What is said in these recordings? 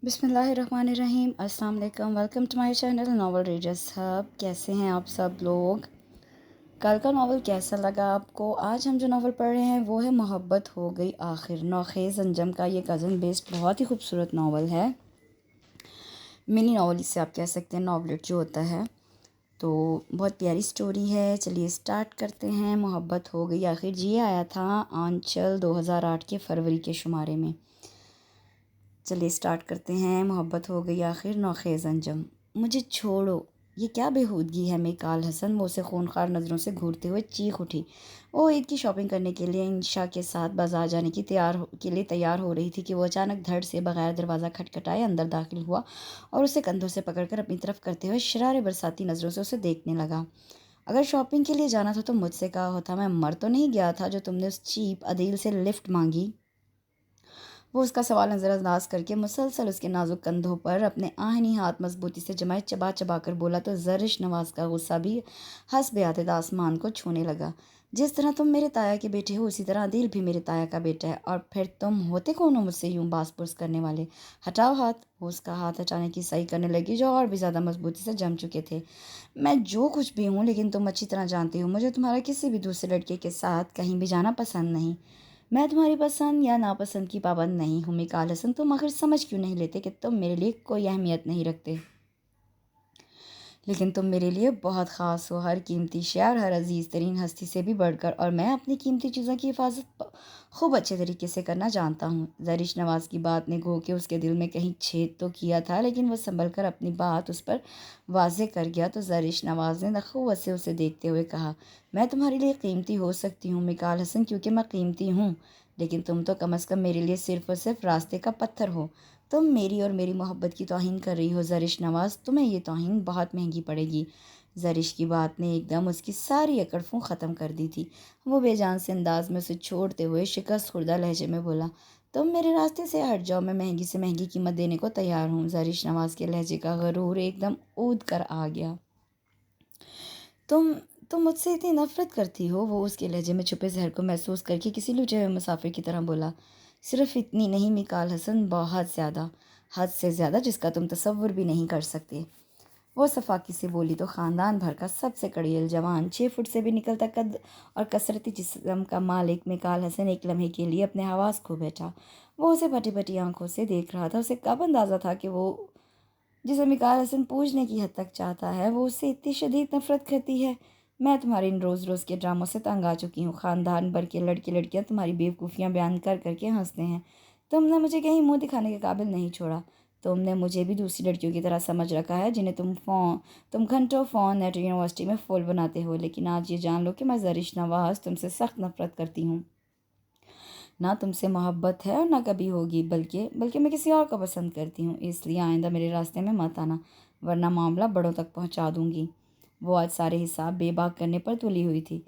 بسم اللہ الرحمن الرحیم۔ السلام علیکم، welcome to my channel novel readers hub. کیسے ہیں آپ سب لوگ؟ کل کا ناول کیسا لگا آپ کو؟ آج ہم جو ناول پڑھ رہے ہیں وہ ہے محبت ہو گئی آخر، نوخیز انجم کا یہ کزن بیسڈ بہت ہی خوبصورت ناول ہے۔ منی ناول اسے آپ کہہ سکتے ہیں، ناولٹ جو ہوتا ہے، تو بہت پیاری سٹوری ہے۔ چلیے سٹارٹ کرتے ہیں۔ محبت ہو گئی آخر جی آیا تھا آنچل 2008 کے فروری کے شمارے میں۔ چلیے سٹارٹ کرتے ہیں۔ محبت ہو گئی آخر، نوخیز انجم۔ مجھے چھوڑو، یہ کیا بےہودگی ہے میکال حسن، وہ اسے خونخوار نظروں سے گھورتے ہوئے چیخ اٹھی۔ وہ عید کی شاپنگ کرنے کے لیے انشا کے ساتھ بازار جانے کے لیے تیار ہو رہی تھی کہ وہ اچانک دھڑ سے بغیر دروازہ کھٹکھٹائے اندر داخل ہوا اور اسے کندھوں سے پکڑ کر اپنی طرف کرتے ہوئے شرارے برساتی نظروں سے اسے دیکھنے لگا۔ اگر شاپنگ کے لیے جانا تھا تو مجھ سے کہا ہوتا، میں مر تو نہیں گیا تھا جو تم نے اس چیپ عدیل سے لفٹ مانگی۔ وہ اس کا سوال نظر انداز کر کے مسلسل اس کے نازک کندھوں پر اپنے آہنی ہاتھ مضبوطی سے جمائے چبا چبا کر بولا تو زرش نواز کا غصہ بھی حسب عادت آسمان کو چھونے لگا۔ جس طرح تم میرے تایا کے بیٹے ہو اسی طرح عدیل بھی میرے تایا کا بیٹا ہے، اور پھر تم ہوتے کون ہو مجھ سے یوں باس پرس کرنے والے؟ ہٹاؤ ہاتھ۔ وہ اس کا ہاتھ ہٹانے کی صحیح کرنے لگی جو اور بھی زیادہ مضبوطی سے جم چکے تھے۔ میں جو کچھ بھی ہوں، لیکن تم اچھی طرح جانتی ہو مجھے تمہارا کسی بھی دوسرے لڑکے کے ساتھ کہیں بھی جانا پسند نہیں۔ میں تمہاری پسند یا ناپسند کی پابند نہیں ہوں میکال حسن، تم آخر سمجھ کیوں نہیں لیتے کہ تم میرے لیے کوئی اہمیت نہیں رکھتے؟ لیکن تم میرے لیے بہت خاص ہو، ہر قیمتی شے اور ہر عزیز ترین ہستی سے بھی بڑھ کر، اور میں اپنی قیمتی چیزوں کی حفاظت خوب اچھے طریقے سے کرنا جانتا ہوں۔ زرش نواز کی بات نے گو کہ اس کے دل میں کہیں چھید تو کیا تھا، لیکن وہ سنبھل کر اپنی بات اس پر واضح کر گیا تو زرش نواز نے نخوت سے اسے دیکھتے ہوئے کہا، میں تمہارے لیے قیمتی ہو سکتی ہوں میکال حسن، کیونکہ میں قیمتی ہوں، لیکن تم تو کم از کم میرے لیے صرف اور صرف راستے کا پتھر ہو۔ تم میری اور میری محبت کی توہین کر رہی ہو زرش نواز، تمہیں یہ توہین بہت مہنگی پڑے گی۔ زرش کی بات نے ایک دم اس کی ساری اکڑ فون ختم کر دی تھی۔ وہ بے جان سے انداز میں اسے چھوڑتے ہوئے شکست خوردہ لہجے میں بولا، تم میرے راستے سے ہٹ جاؤ، میں مہنگی سے مہنگی قیمت دینے کو تیار ہوں۔ زرش نواز کے لہجے کا غرور ایک دم اود کر آ گیا۔ تم مجھ سے اتنی نفرت کرتی ہو؟ وہ اس کے لہجے میں چھپے زہر کو محسوس کر کے کسی لٹے ہوئے مسافر کی طرح بولا۔ صرف اتنی نہیں میکال حسن، بہت زیادہ، حد سے زیادہ، جس کا تم تصور بھی نہیں کر سکتے۔ وہ صفاقی سے بولی تو خاندان بھر کا سب سے کڑیل جوان، 6 فٹ سے بھی نکلتا قد اور کثرتی جسم کا مالک میکال حسن ایک لمحے کے لیے اپنے حواس کھو بیٹھا۔ وہ اسے پھٹی پھٹی آنکھوں سے دیکھ رہا تھا۔ اسے کب اندازہ تھا کہ وہ جسے میکال حسن پوجنے کی حد تک چاہتا ہے وہ اس سے اتنی شدید نفرت کرتی ہے؟ میں تمہارے ان روز روز کے ڈراموں سے تنگ آ چکی ہوں۔ خاندان بھر کے لڑکے لڑکیاں تمہاری بیوقوفیاں بیان کر کر کے ہنستے ہیں۔ تم نے مجھے کہیں منہ دکھانے کے قابل نہیں چھوڑا۔ تم نے مجھے بھی دوسری لڑکیوں کی طرح سمجھ رکھا ہے جنہیں تم گھنٹوں فون نیٹ یونیورسٹی میں فول بناتے ہو، لیکن آج یہ جان لو کہ میں زرش نواز تم سے سخت نفرت کرتی ہوں۔ نہ تم سے محبت ہے اور نہ کبھی ہوگی، بلکہ میں کسی اور کو پسند کرتی ہوں، اس لیے آئندہ میرے راستے میں مت آنا، ورنہ معاملہ بڑوں تک پہنچا دوں گی۔ وہ آج سارے حساب بے باک کرنے پر تلی ہوئی تھی۔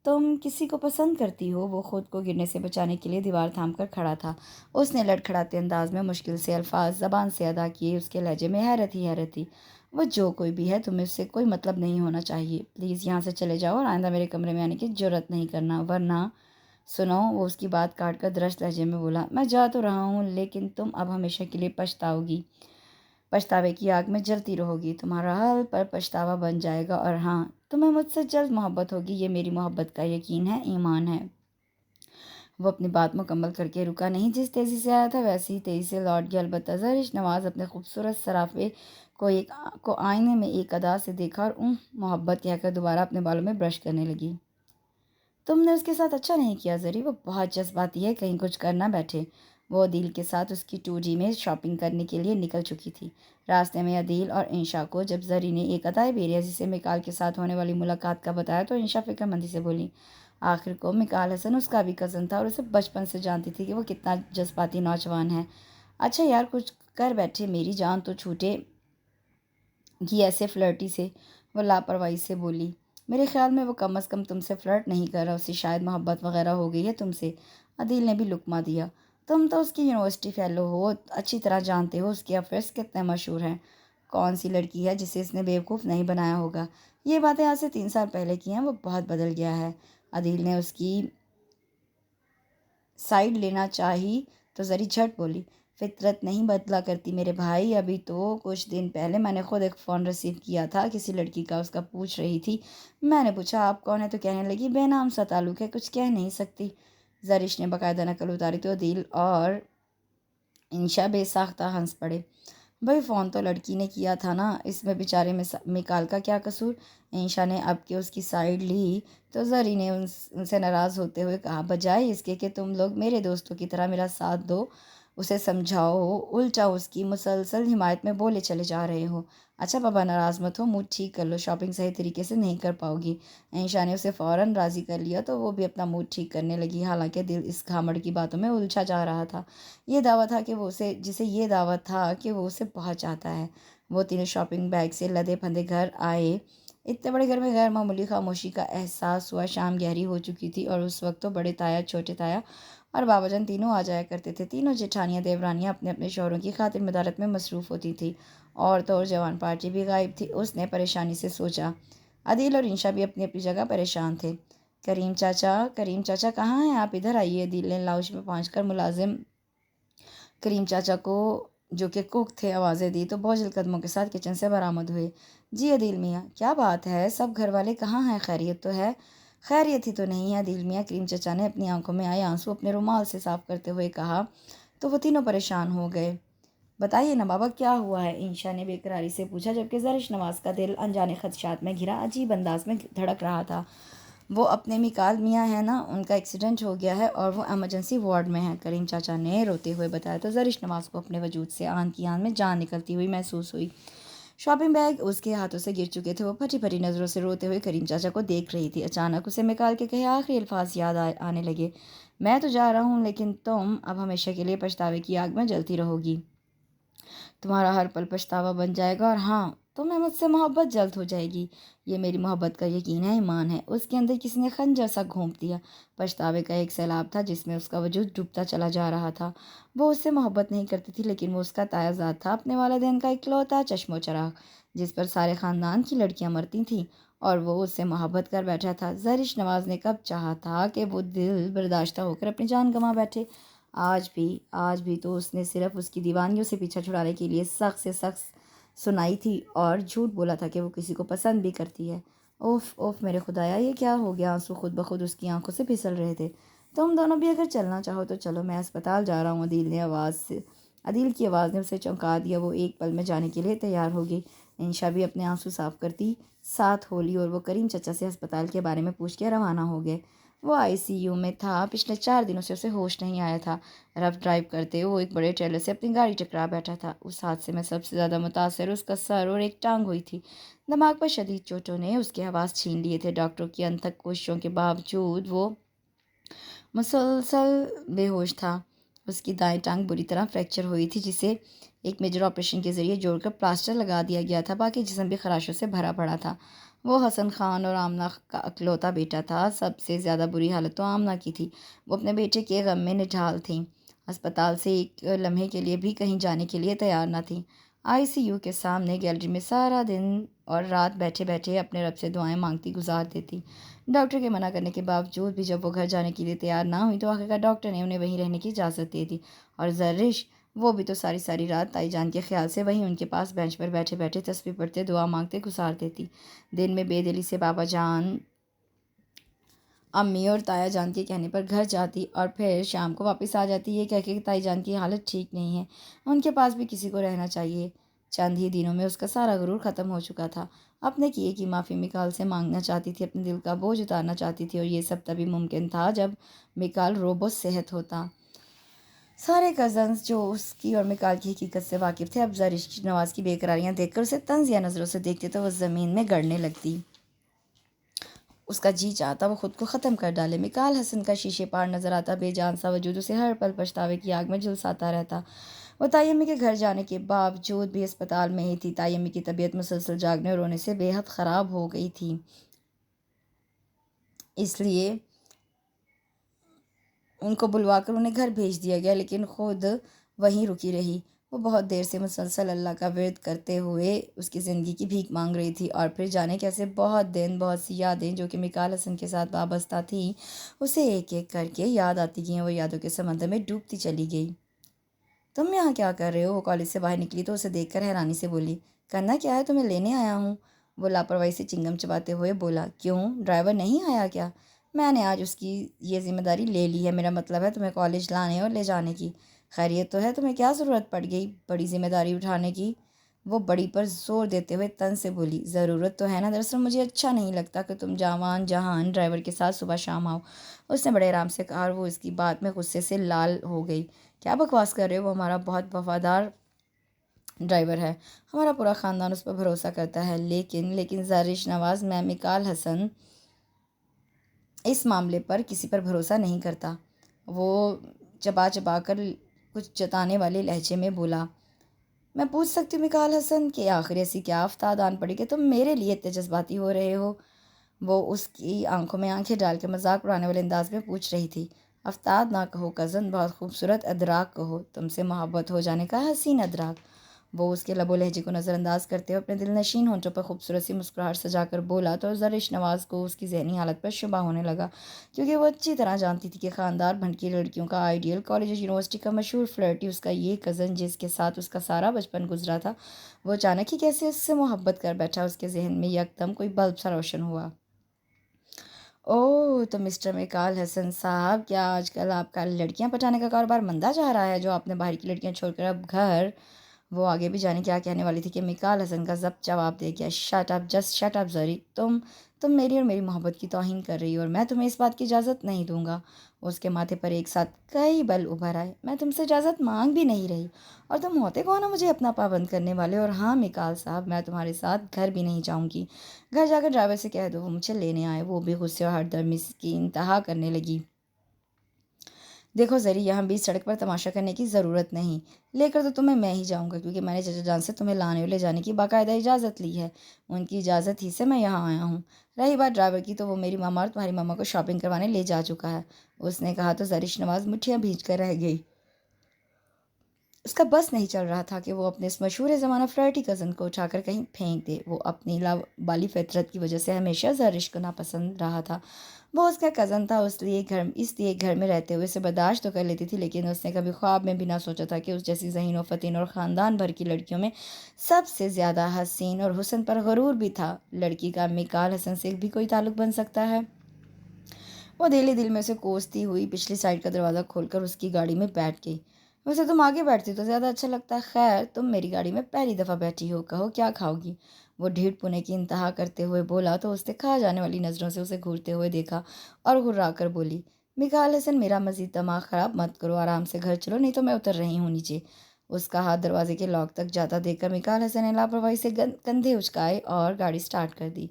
تم کسی کو پسند کرتی ہو؟ وہ خود کو گرنے سے بچانے کے لیے دیوار تھام کر کھڑا تھا۔ اس نے لڑکھڑاتے انداز میں مشکل سے الفاظ زبان سے ادا کیے۔ اس کے لہجے میں حیرت ہی حیرت تھی۔ وہ جو کوئی بھی ہے، تمہیں اس سے کوئی مطلب نہیں ہونا چاہیے۔ پلیز یہاں سے چلے جاؤ اور آئندہ میرے کمرے میں آنے کی جرات نہیں کرنا، ورنہ سنو۔ وہ اس کی بات کاٹ کر درشت لہجے میں بولا، میں جا تو رہا ہوں، لیکن تم اب ہمیشہ کے لیے پچھتاؤ گی، پچھتاوے کی آگ میں جلتی رہو گی، تمہارا حل پر پچھتاوا بن جائے گا، اور ہاں، تمہیں مجھ سے جلد محبت ہوگی، یہ میری محبت کا یقین ہے، ایمان ہے۔ وہ اپنی بات مکمل کر کے رکا نہیں۔ جس تیزی سے آیا تھا ویسے ہی تیزی سے لوٹ گیا۔ البتہ زرش نواز اپنے خوبصورت سرافے کو آئینے میں ایک ادا سے دیکھا اور محبت کہہ کر دوبارہ اپنے بالوں میں برش کرنے لگی۔ تم نے اس کے ساتھ اچھا نہیں کیا زری، وہ بہت جذباتی ہے، کہیں کچھ کر نہ بیٹھے۔ وہ عدیل کے ساتھ اس کی 2G میں شاپنگ کرنے کے لیے نکل چکی تھی۔ راستے میں عدیل اور انشا کو جب زری نے ایک ادائے بے ریاضی سے میکال کے ساتھ ہونے والی ملاقات کا بتایا تو انشا فکر مندی سے بولی، آخر کو میکال حسن اس کا بھی کزن تھا اور اسے بچپن سے جانتی تھی کہ وہ کتنا جذباتی نوجوان ہے۔ اچھا یار، کچھ کر بیٹھے، میری جان تو چھوٹے گی ایسے فلرٹی سے، وہ لاپرواہی سے بولی۔ میرے خیال میں وہ کم از کم تم سے فلرٹ نہیں کر رہا، اسے شاید محبت وغیرہ ہو گئی ہے تم سے۔ عدیل نے بھی لقمہ دیا۔ تم تو اس کی یونیورسٹی فیلو ہو، اچھی طرح جانتے ہو اس کے افیئرس کتنے مشہور ہیں۔ کون سی لڑکی ہے جسے اس نے بیوقوف نہیں بنایا ہوگا؟ یہ باتیں آج سے 3 سال پہلے کی ہیں، وہ بہت بدل گیا ہے۔ عدیل نے اس کی سائیڈ لینا چاہی تو زری جھٹ بولی، فطرت نہیں بدلا کرتی میرے بھائی. ابھی تو کچھ دن پہلے میں نے خود ایک فون ریسیو کیا تھا کسی لڑکی کا. اس کا پوچھ رہی تھی. میں نے پوچھا آپ کون ہے تو کہنے لگی بے نام سا تعلق ہے, کچھ کہہ نہیں سکتی. زرش نے باقاعدہ نقل اتاری تو عدیل اور انشا بے ساختہ ہنس پڑے. بھائی فون تو لڑکی نے کیا تھا نا, اس میں بیچارے مکال کا کیا قصور. انشا نے اب کہ اس کی سائیڈ لی تو زری نے ان سے ناراض ہوتے ہوئے کہا بجائے اس کے کہ تم لوگ میرے دوستوں کی طرح میرا ساتھ دو, اسے سمجھاؤ, الٹا اس کی مسلسل حمایت میں بولے چلے جا رہے ہو. اچھا بابا ناراض مت ہو, موڈ ٹھیک کر لو, شاپنگ صحیح طریقے سے نہیں کر پاؤ گی. انشا نے اسے فوراً راضی کر لیا تو وہ بھی اپنا موڈ ٹھیک کرنے لگی. حالانکہ دل اس گھامڑ کی باتوں میں الجھا جا رہا تھا. یہ دعویٰ تھا کہ وہ اسے بہت چاہتا ہے. وہ تینوں شاپنگ بیگ سے لدے پھندے گھر آئے. اتنے بڑے گھر میں غیر معمولی خاموشی کا احساس ہوا. شام گہری ہو چکی تھی اور اس وقت تو بڑے تایا, چھوٹے تایا اور بابا جان تینوں آ جایا کرتے تھے. تینوں جیٹھانیاں دیورانیاں اپنے اپنے شوہروں کی خاطر مدارت میں مصروف ہوتی تھیں. اور تو اور جوان پارٹی بھی غائب تھی. اس نے پریشانی سے سوچا. عدیل اور انشا بھی اپنی اپنی جگہ پریشان تھے. کریم چاچا کہاں ہیں, آپ ادھر آئیے. عدیل نے لاؤنج میں پہنچ کر ملازم کریم چاچا کو جو کہ کوک تھے آوازیں دی تو بوجھل قدموں کے ساتھ کچن سے برآمد ہوئے. جی عدیل میاں, کیا بات ہے, سب گھر والے کہاں ہیں, خیریت تو ہے. خیریت ہی تو نہیں ہے عدیل میاں, کریم چچا نے اپنی آنکھوں میں آئے آنسو اپنے رومال سے صاف کرتے ہوئے کہا. تو وہ تینوں پریشان ہو گئے. بتائیے نا بابا کیا ہوا ہے, انشا نے بے قراری سے پوچھا جبکہ زرش نواز کا دل انجانے خدشات میں گھرا عجیب انداز میں دھڑک رہا تھا. وہ اپنے مکال میاں ہیں نا, ان کا ایکسیڈنٹ ہو گیا ہے اور وہ ایمرجنسی وارڈ میں ہیں, کریم چاچا نے روتے ہوئے بتایا. تو زرش نواز کو اپنے وجود سے آن کی آن میں جان نکلتی ہوئی محسوس ہوئی. شاپنگ بیگ اس کے ہاتھوں سے گر چکے تھے. وہ پھٹی پھٹی نظروں سے روتے ہوئے کریم چاچا کو دیکھ رہی تھی. اچانک اسے مکال کے کہے آخری الفاظ یاد آنے لگے. میں تو جا رہا ہوں لیکن تم اب ہمیشہ کے لیے پچھتاوے کی آگ میں جلتی رہو گی. تمہارا ہر پل پچھتاوا بن جائے گا, اور ہاں تمہیں مجھ سے محبت جلد ہو جائے گی. یہ میری محبت کا یقین ہے, ایمان ہے. اس کے اندر کسی نے خنجر سا گھونپ دیا. پچھتاوے کا ایک سیلاب تھا جس میں اس کا وجود ڈوبتا چلا جا رہا تھا. وہ اس سے محبت نہیں کرتی تھی لیکن وہ اس کا تایا ذات تھا, اپنے والدین کا اکلوتا چشم و چراغ جس پر سارے خاندان کی لڑکیاں مرتی تھیں, اور وہ اس سے محبت کر بیٹھا تھا. زرش نواز نے کب چاہا تھا کہ وہ دل برداشتہ ہو کر اپنی جان گنوا بیٹھے. آج بھی تو اس نے صرف اس کی دیوانیوں سے پیچھا چھڑانے کے لیے سخت سے سخت سنائی تھی اور جھوٹ بولا تھا کہ وہ کسی کو پسند بھی کرتی ہے. اوف میرے خدایا, یہ کیا ہو گیا. آنسو خود بخود اس کی آنکھوں سے پھسل رہے تھے. تم دونوں بھی اگر چلنا چاہو تو چلو, میں اسپتال جا رہا ہوں. عدیل کی آواز نے اسے چونکا دیا. وہ ایک پل میں جانے کے لیے تیار ہو گئی. انشا بھی اپنے آنسو صاف کرتی ساتھ ہو لی اور وہ کریم چچا سے ہسپتال کے بارے میں پوچھ کے روانہ ہو گئے. وہ ICU میں تھا. پچھلے 4 دنوں سے اسے ہوش نہیں آیا تھا. رف ڈرائیو کرتے وہ ایک بڑے ٹریلر سے اپنی گاڑی ٹکرا بیٹھا تھا. اس حادثے میں سب سے زیادہ متاثر اس کا سر اور ایک ٹانگ ہوئی تھی. دماغ پر شدید چوٹوں نے اس کے حواس چھین لیے تھے. ڈاکٹروں کی انتھک کوششوں کے باوجود وہ مسلسل بے ہوش تھا. اس کی دائیں ٹانگ بری طرح فریکچر ہوئی تھی جسے ایک میجر آپریشن کے ذریعے جوڑ کر پلاسٹر لگا دیا گیا تھا. باقی جسم بھی خراشوں سے بھرا پڑا تھا. وہ حسن خان اور آمنہ کا اکلوتا بیٹا تھا. سب سے زیادہ بری حالت تو آمنہ کی تھی. وہ اپنے بیٹے کے غم میں نڈھال تھیں. ہسپتال سے ایک لمحے کے لیے بھی کہیں جانے کے لیے تیار نہ تھیں. ICU کے سامنے گیلری میں سارا دن اور رات بیٹھے بیٹھے اپنے رب سے دعائیں مانگتی گزار دیتی. ڈاکٹر کے منع کرنے کے باوجود بھی جب وہ گھر جانے کے لیے تیار نہ ہوئی تو آخرکار ڈاکٹر نے انہیں وہیں رہنے کی اجازت دے دی. اور زرش, وہ بھی تو ساری رات تائی جان کے خیال سے وہیں ان کے پاس بینچ پر بیٹھے بیٹھے تسبیح پڑھتے دعا مانگتے گزار دیتی. دن میں بے دلی سے بابا جان, امی اور تایا جان کے کہنے پر گھر جاتی اور پھر شام کو واپس آ جاتی یہ کہہ کے کہ تائی جان کی حالت ٹھیک نہیں ہے, ان کے پاس بھی کسی کو رہنا چاہیے. چند ہی دنوں میں اس کا سارا غرور ختم ہو چکا تھا. اپنے کیے کی معافی مکال سے مانگنا چاہتی تھی, اپنے دل کا بوجھ اتارنا چاہتی تھی, اور یہ سب تبھی ممکن تھا جب مکال روبو صحت ہوتا. سارے کزنز جو اس کی اور مکال کی حقیقت سے واقف تھے اب زرش نواز کی بے قراریاں دیکھ کر اسے طنزیہ نظروں سے دیکھتے تو وہ زمین میں گڑنے لگتی. اس کا جی چاہتا وہ خود کو ختم کر ڈالے. مکال حسن کا شیشے پار نظر آتا. بے جان سا وجود اسے ہر پل پچھتاوے کی آگ میں جھلساتا رہتا. وہ تائی امی کے گھر جانے کے باوجود بھی اسپتال میں ہی تھی. تائی امی کی طبیعت مسلسل جاگنے اور رونے سے بے حد خراب ہو گئی تھی. اس لیے ان کو بلوا کر انہیں گھر بھیج دیا گیا لیکن خود وہیں رکی رہی. وہ بہت دیر سے مسلسل اللہ کا ورد کرتے ہوئے اس کی زندگی کی بھیک مانگ رہی تھی, اور پھر جانے کیسے بہت دن, بہت سی یادیں جو کہ مکال حسن کے ساتھ وابستہ تھیں اسے ایک ایک کر کے یاد آتی گئیں. وہ یادوں کے سمندر میں ڈوبتی چلی گئی. تم یہاں کیا کر رہے ہو؟ وہ کالج سے باہر نکلی تو اسے دیکھ کر حیرانی سے بولی، کرنا کیا ہے؟ تمہیں لینے آیا ہوں۔ وہ لاپرواہی سے چنگم چباتے ہوئے بولا، کیوں؟ ڈرائیور نہیں آیا کیا؟ میں نے آج اس کی یہ ذمہ داری لے لی ہے، میرا مطلب ہے تمہیں کالج لانے اور لے جانے کی۔ خیریت تو ہے؟ تمہیں کیا ضرورت پڑ گئی بڑی ذمہ داری اٹھانے کی؟ وہ بڑی پر زور دیتے ہوئے تن سے بولی، ضرورت تو ہے نا، دراصل مجھے اچھا نہیں لگتا کہ تم جوان جہان ڈرائیور کے ساتھ صبح شام آؤ۔ اس نے بڑے آرام سے کہا اور وہ اس کی بات میں غصے سے لال ہو گئی۔ کیا بکواس کر رہے ہو؟ وہ ہمارا بہت وفادار ڈرائیور ہے، ہمارا پورا خاندان اس پر بھروسہ کرتا ہے، لیکن زرش نواز، میں مکال حسن اس معاملے پر کسی پر بھروسہ نہیں کرتا۔ وہ چبا چبا کر کچھ جتانے والے لہجے میں بولا، میں پوچھ سکتی ہوں مکال حسن کہ آخر ایسی کیا آفتاب آن پڑی کہ تم میرے لیے اتنے جذباتی ہو رہے ہو؟ وہ اس کی آنکھوں میں آنکھیں ڈال کے مذاق اڑانے والے انداز میں پوچھ رہی تھی۔ افتاد نہ کہو کزن، بہت خوبصورت ادراک کہو، تم سے محبت ہو جانے کا حسین ادراک۔ وہ اس کے لب و لہجے کو نظر انداز کرتے ہوئے اپنے دل نشین ہونٹوں پر خوبصورت سی مسکراہٹ سجا کر بولا تو زرش نواز کو اس کی ذہنی حالت پر شبہ ہونے لگا، کیونکہ وہ اچھی طرح جانتی تھی کہ خاندار بھنڈکی لڑکیوں کا آئیڈیل، کالج اور یونیورسٹی کا مشہور فلرٹی اس کا یہ کزن جس کے ساتھ اس کا سارا بچپن گزرا تھا، وہ اچانک ہی کیسے اس سے محبت کر بیٹھا۔ اس کے ذہن میں یکدم کوئی بلب سا روشن ہوا۔ اوہ، تو مسٹر مکال حسن صاحب، کیا آج کل آپ کا لڑکیاں پٹانے کا کاروبار مندہ جا رہا ہے جو آپ نے باہر کی لڑکیاں چھوڑ کر اب گھر؟ وہ آگے بھی جانے کیا کہنے والی تھی کہ مکال حسن کا ضبط جواب دے گیا، shut up, just shut up زری، تم میری اور میری محبت کی توہین کر رہی ہو اور میں تمہیں اس بات کی اجازت نہیں دوں گا۔ اس کے ماتھے پر ایک ساتھ کئی بل ابھر آئے، میں تم سے اجازت مانگ بھی نہیں رہی، اور تم ہوتے کون ہو مجھے اپنا پابند کرنے والے؟ اور ہاں مکال صاحب، میں تمہارے ساتھ گھر بھی نہیں جاؤں گی۔ گھر جا کر ڈرائیور سے کہہ دو وہ مجھے لینے آئے۔ وہ بھی غصے اور ہٹ درمی کی انتہا کرنے لگی، دیکھو زری، یہاں بیچ سڑک پر تماشا کرنے کی ضرورت نہیں، لے کر تو تمہیں میں ہی جاؤں گا، کیونکہ میں نے چچا جان سے تمہیں لانے اور لے جانے کی باقاعدہ اجازت لی ہے، ان کی اجازت ہی سے میں یہاں آیا ہوں۔ رہی بات ڈرائیور کی، تو وہ میری ماما اور تمہاری ماما کو شاپنگ کروانے لے جا چکا ہے۔ اس نے کہا تو زرش نواز مٹھیاں بھیج کر رہ گئی۔ اس کا بس نہیں چل رہا تھا کہ وہ اپنے اس مشہور زمانہ فلرٹی کزن کو اٹھا کر کہیں پھینک دے۔ وہ اپنی بالی فطرت کی وجہ سے ہمیشہ زرش کو ناپسند رہا تھا۔ وہ اس کا کزن تھا، اس لیے گھر میں رہتے ہوئے اسے برداشت تو کر لیتی تھی، لیکن اس نے کبھی خواب میں بھی نہ سوچا تھا کہ اس جیسی ذہین و فطین اور خاندان بھر کی لڑکیوں میں سب سے زیادہ حسین اور حسن پر غرور بھی تھا لڑکی کا مکال حسن سے بھی کوئی تعلق بن سکتا ہے۔ وہ دل میں اسے کوستی ہوئی پچھلی سائڈ کا دروازہ کھول کر اس کی گاڑی میں بیٹھ گئی۔ ویسے تم آگے بیٹھتی تو زیادہ اچھا لگتا، خیر تم میری گاڑی میں پہلی دفعہ بیٹھی ہو، کہو کیا کھاؤ گی؟ وہ ڈھیٹ پونے کی انتہا کرتے ہوئے بولا تو اس نے کھا جانے والی نظروں سے اسے گھورتے ہوئے دیکھا اور گھرا کر بولی، مکال حسن، میرا مزید دماغ خراب مت کرو، آرام سے گھر چلو، نہیں تو میں اتر رہی ہوں نیچے۔ اس کا ہاتھ دروازے کے لاک تک جاتا دیکھ کر مکال حسن نے لاپرواہی سے کندھے اچکائے اور گاڑی سٹارٹ کر دی۔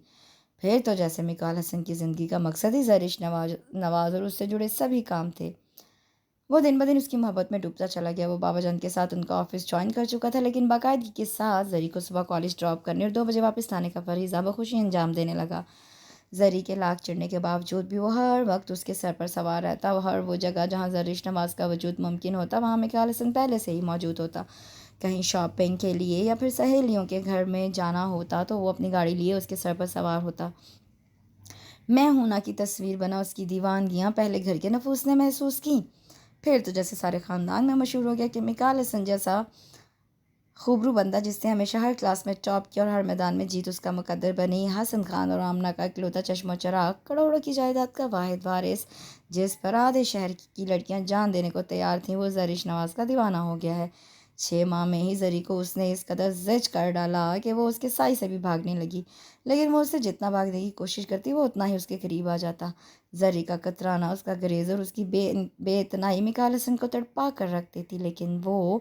پھر تو جیسے مکال حسن کی زندگی کا مقصد ہی زرش نواز اور اس سے جڑے سبھی کام تھے۔ وہ دن بدن اس کی محبت میں ڈوبتا چلا گیا۔ وہ بابا جان کے ساتھ ان کا آفس جوائن کر چکا تھا، لیکن باقاعدگی کے ساتھ زری کو صبح کالج ڈراپ کرنے اور 2 بجے واپس لانے کا فریضہ بخوشی انجام دینے لگا۔ زری کے لاکھ چڑھنے کے باوجود بھی وہ ہر وقت اس کے سر پر سوار رہتا، ہر وہ جگہ جہاں زرش نواز کا وجود ممکن ہوتا وہاں مکال حسن پہلے سے ہی موجود ہوتا۔ کہیں شاپنگ کے لیے یا پھر سہیلیوں کے گھر میں جانا ہوتا تو وہ اپنی گاڑی لیے اس کے سر پر سوار ہوتا۔ میں ہوں نا کی تصویر بنا اس کی دیوانگیاں پہلے گھر کے نفوس نے محسوس کی، پھر تو جیسے سارے خاندان میں مشہور ہو گیا کہ مکال حسن جیسا خوبرو بندہ جس نے ہمیشہ ہر کلاس میں ٹاپ کیا اور ہر میدان میں جیت اس کا مقدر بنی، حسن خان اور آمنہ کا اکلوتا چشم و چراغ، کروڑوں کی جائیداد کا واحد وارث، جس پر آدھے شہر کی لڑکیاں جان دینے کو تیار تھیں، وہ زرش نواز کا دیوانہ ہو گیا ہے۔ 6 ماہ میں ہی زری کو اس نے اس قدر زج کر ڈالا کہ وہ اس کے سائے سے بھی بھاگنے لگی، لیکن وہ اس سے جتنا بھاگنے کی کوشش کرتی وہ اتنا ہی اس کے قریب آ جاتا۔ زری کا کترانا، اس کا گریز اور اس کی بے اتنائی مکال حسن کو تڑپا کر رکھ دیتی، لیکن وہ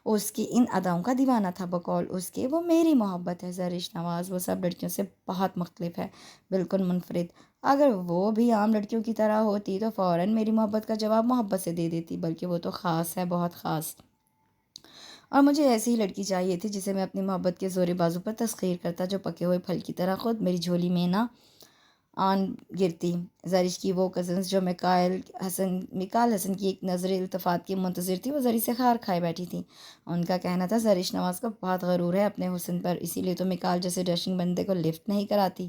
اس کی ان اداؤں کا دیوانہ تھا۔ بقول اس کے وہ میری محبت ہے زرش نواز، وہ سب لڑکیوں سے بہت مختلف ہے، بالکل منفرد۔ اگر وہ بھی عام لڑکیوں کی طرح ہوتی تو فوراً میری محبت کا جواب محبت سے دے دیتی، بلکہ وہ تو خاص ہے، بہت خاص، اور مجھے ایسی ہی لڑکی چاہیے تھی جسے میں اپنی محبت کے زور بازو پر تسخیر کرتا، جو پکے ہوئے پھل کی طرح خود میری جھولی میں نہ آن گرتی۔ زرش کی وہ کزنس جو مکال حسن کی ایک نظر التفات کی منتظر تھی، وہ زری سے خار کھائے بیٹھی تھیں۔ ان کا کہنا تھا زرش نواز کو بہت غرور ہے اپنے حسن پر، اسی لیے تو مکال جیسے ڈیشنگ بندے کو لفٹ نہیں کراتی۔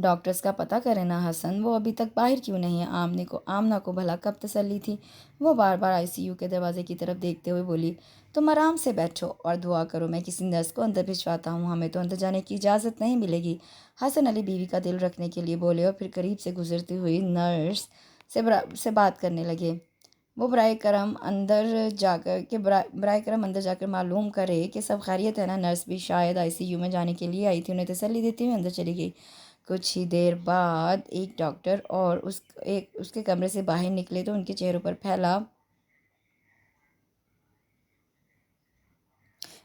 ڈاکٹرز کا پتہ کرے نا حسن، وہ ابھی تک باہر کیوں نہیں ہے؟ آمنہ کو بھلا کب تسلی تھی؟ وہ بار بار آئی سی یو کے دروازے کی طرف دیکھتے ہوئے بولی، تم آرام سے بیٹھو اور دعا کرو، میں کسی نرس کو اندر بھجواتا ہوں، ہمیں تو اندر جانے کی اجازت نہیں ملے گی۔ حسن علی بیوی کا دل رکھنے کے لیے بولے اور پھر قریب سے گزرتی ہوئی نرس سے بات کرنے لگے۔ وہ برائے کرم اندر جا کر معلوم کرے کہ سب خیریت ہے نا۔ نرس بھی شاید آئی سی یو میں جانے کے لیے آئی تھی، انہیں تسلی دیتی ہوئی اندر چلی گئی۔ کچھ ہی دیر بعد ایک ڈاکٹر اور اس کے کمرے سے باہر نکلے تو ان کے چہروں پر پھیلا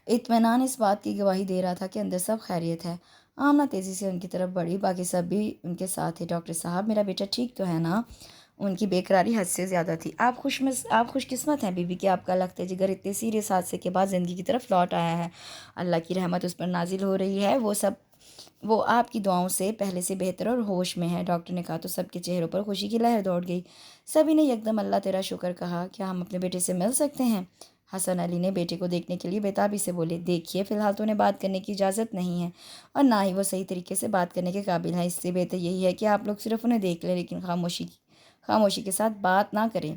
اطمینان اس بات کی گواہی دے رہا تھا کہ اندر سب خیریت ہے۔ آمنہ تیزی سے ان کی طرف بڑھی، باقی سب بھی ان کے ساتھ تھے۔ ڈاکٹر صاحب، میرا بیٹا ٹھیک تو ہے نا؟ ان کی بے قراری حد سے زیادہ تھی۔ آپ خوش قسمت ہیں بی بی کہ آپ کا لخت جگر اتنے سیریس حادثے کے بعد زندگی کی طرف لوٹ آیا ہے۔ اللہ کی رحمت اس پر نازل ہو رہی ہے، وہ آپ کی دعاؤں سے پہلے سے بہتر اور ہوش میں ہے۔ ڈاکٹر نے کہا تو سب کے چہروں پر خوشی کی لہر دوڑ گئی۔ سبھی نے یکدم اللہ تیرا شکر کہا۔ کیا ہم اپنے بیٹے سے مل سکتے ہیں؟ حسن علی نے بیٹے کو دیکھنے کے لیے بےتابی سے بولے، دیکھیے فی الحال تو انہیں بات کرنے کی اجازت نہیں ہے اور نہ ہی وہ صحیح طریقے سے بات کرنے کے قابل ہیں، اس سے بہتر یہی ہے کہ آپ لوگ صرف انہیں دیکھ لیں لیکن خاموشی کے ساتھ بات نہ کریں۔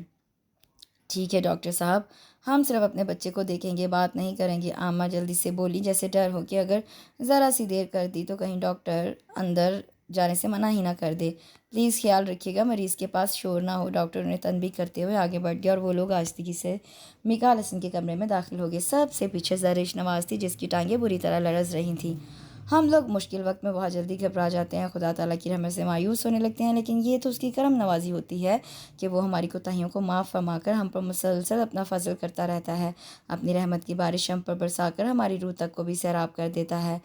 ٹھیک ہے ڈاکٹر صاحب، ہم صرف اپنے بچے کو دیکھیں گے، بات نہیں کریں گے، آمنہ جلدی سے بولی، جیسے ڈر ہو کہ اگر ذرا سی دیر کر دی تو کہیں ڈاکٹر اندر جانے سے منع ہی نہ کر دے۔ پلیز خیال رکھیے گا مریض کے پاس شور نہ ہو۔ ڈاکٹر انہیں تنبیہ کرتے ہوئے آگے بڑھ گیا اور وہ لوگ آہستگی سے میکال حسن کے کمرے میں داخل ہو گئے۔ سب سے پیچھے زرش نواز تھی، جس کی ٹانگیں بری طرح لرز رہی تھیں۔ ہم لوگ مشکل وقت میں بہت جلدی گھبرا جاتے ہیں، خدا تعالیٰ کی رحمت سے مایوس ہونے لگتے ہیں، لیکن یہ تو اس کی کرم نوازی ہوتی ہے کہ وہ ہماری کوتاہیوں کو معاف فرما کر ہم پر مسلسل اپنا فضل کرتا رہتا ہے، اپنی رحمت کی بارش ہم پر برسا کر ہماری روح تک کو بھی سیراب کر دیتا ہے۔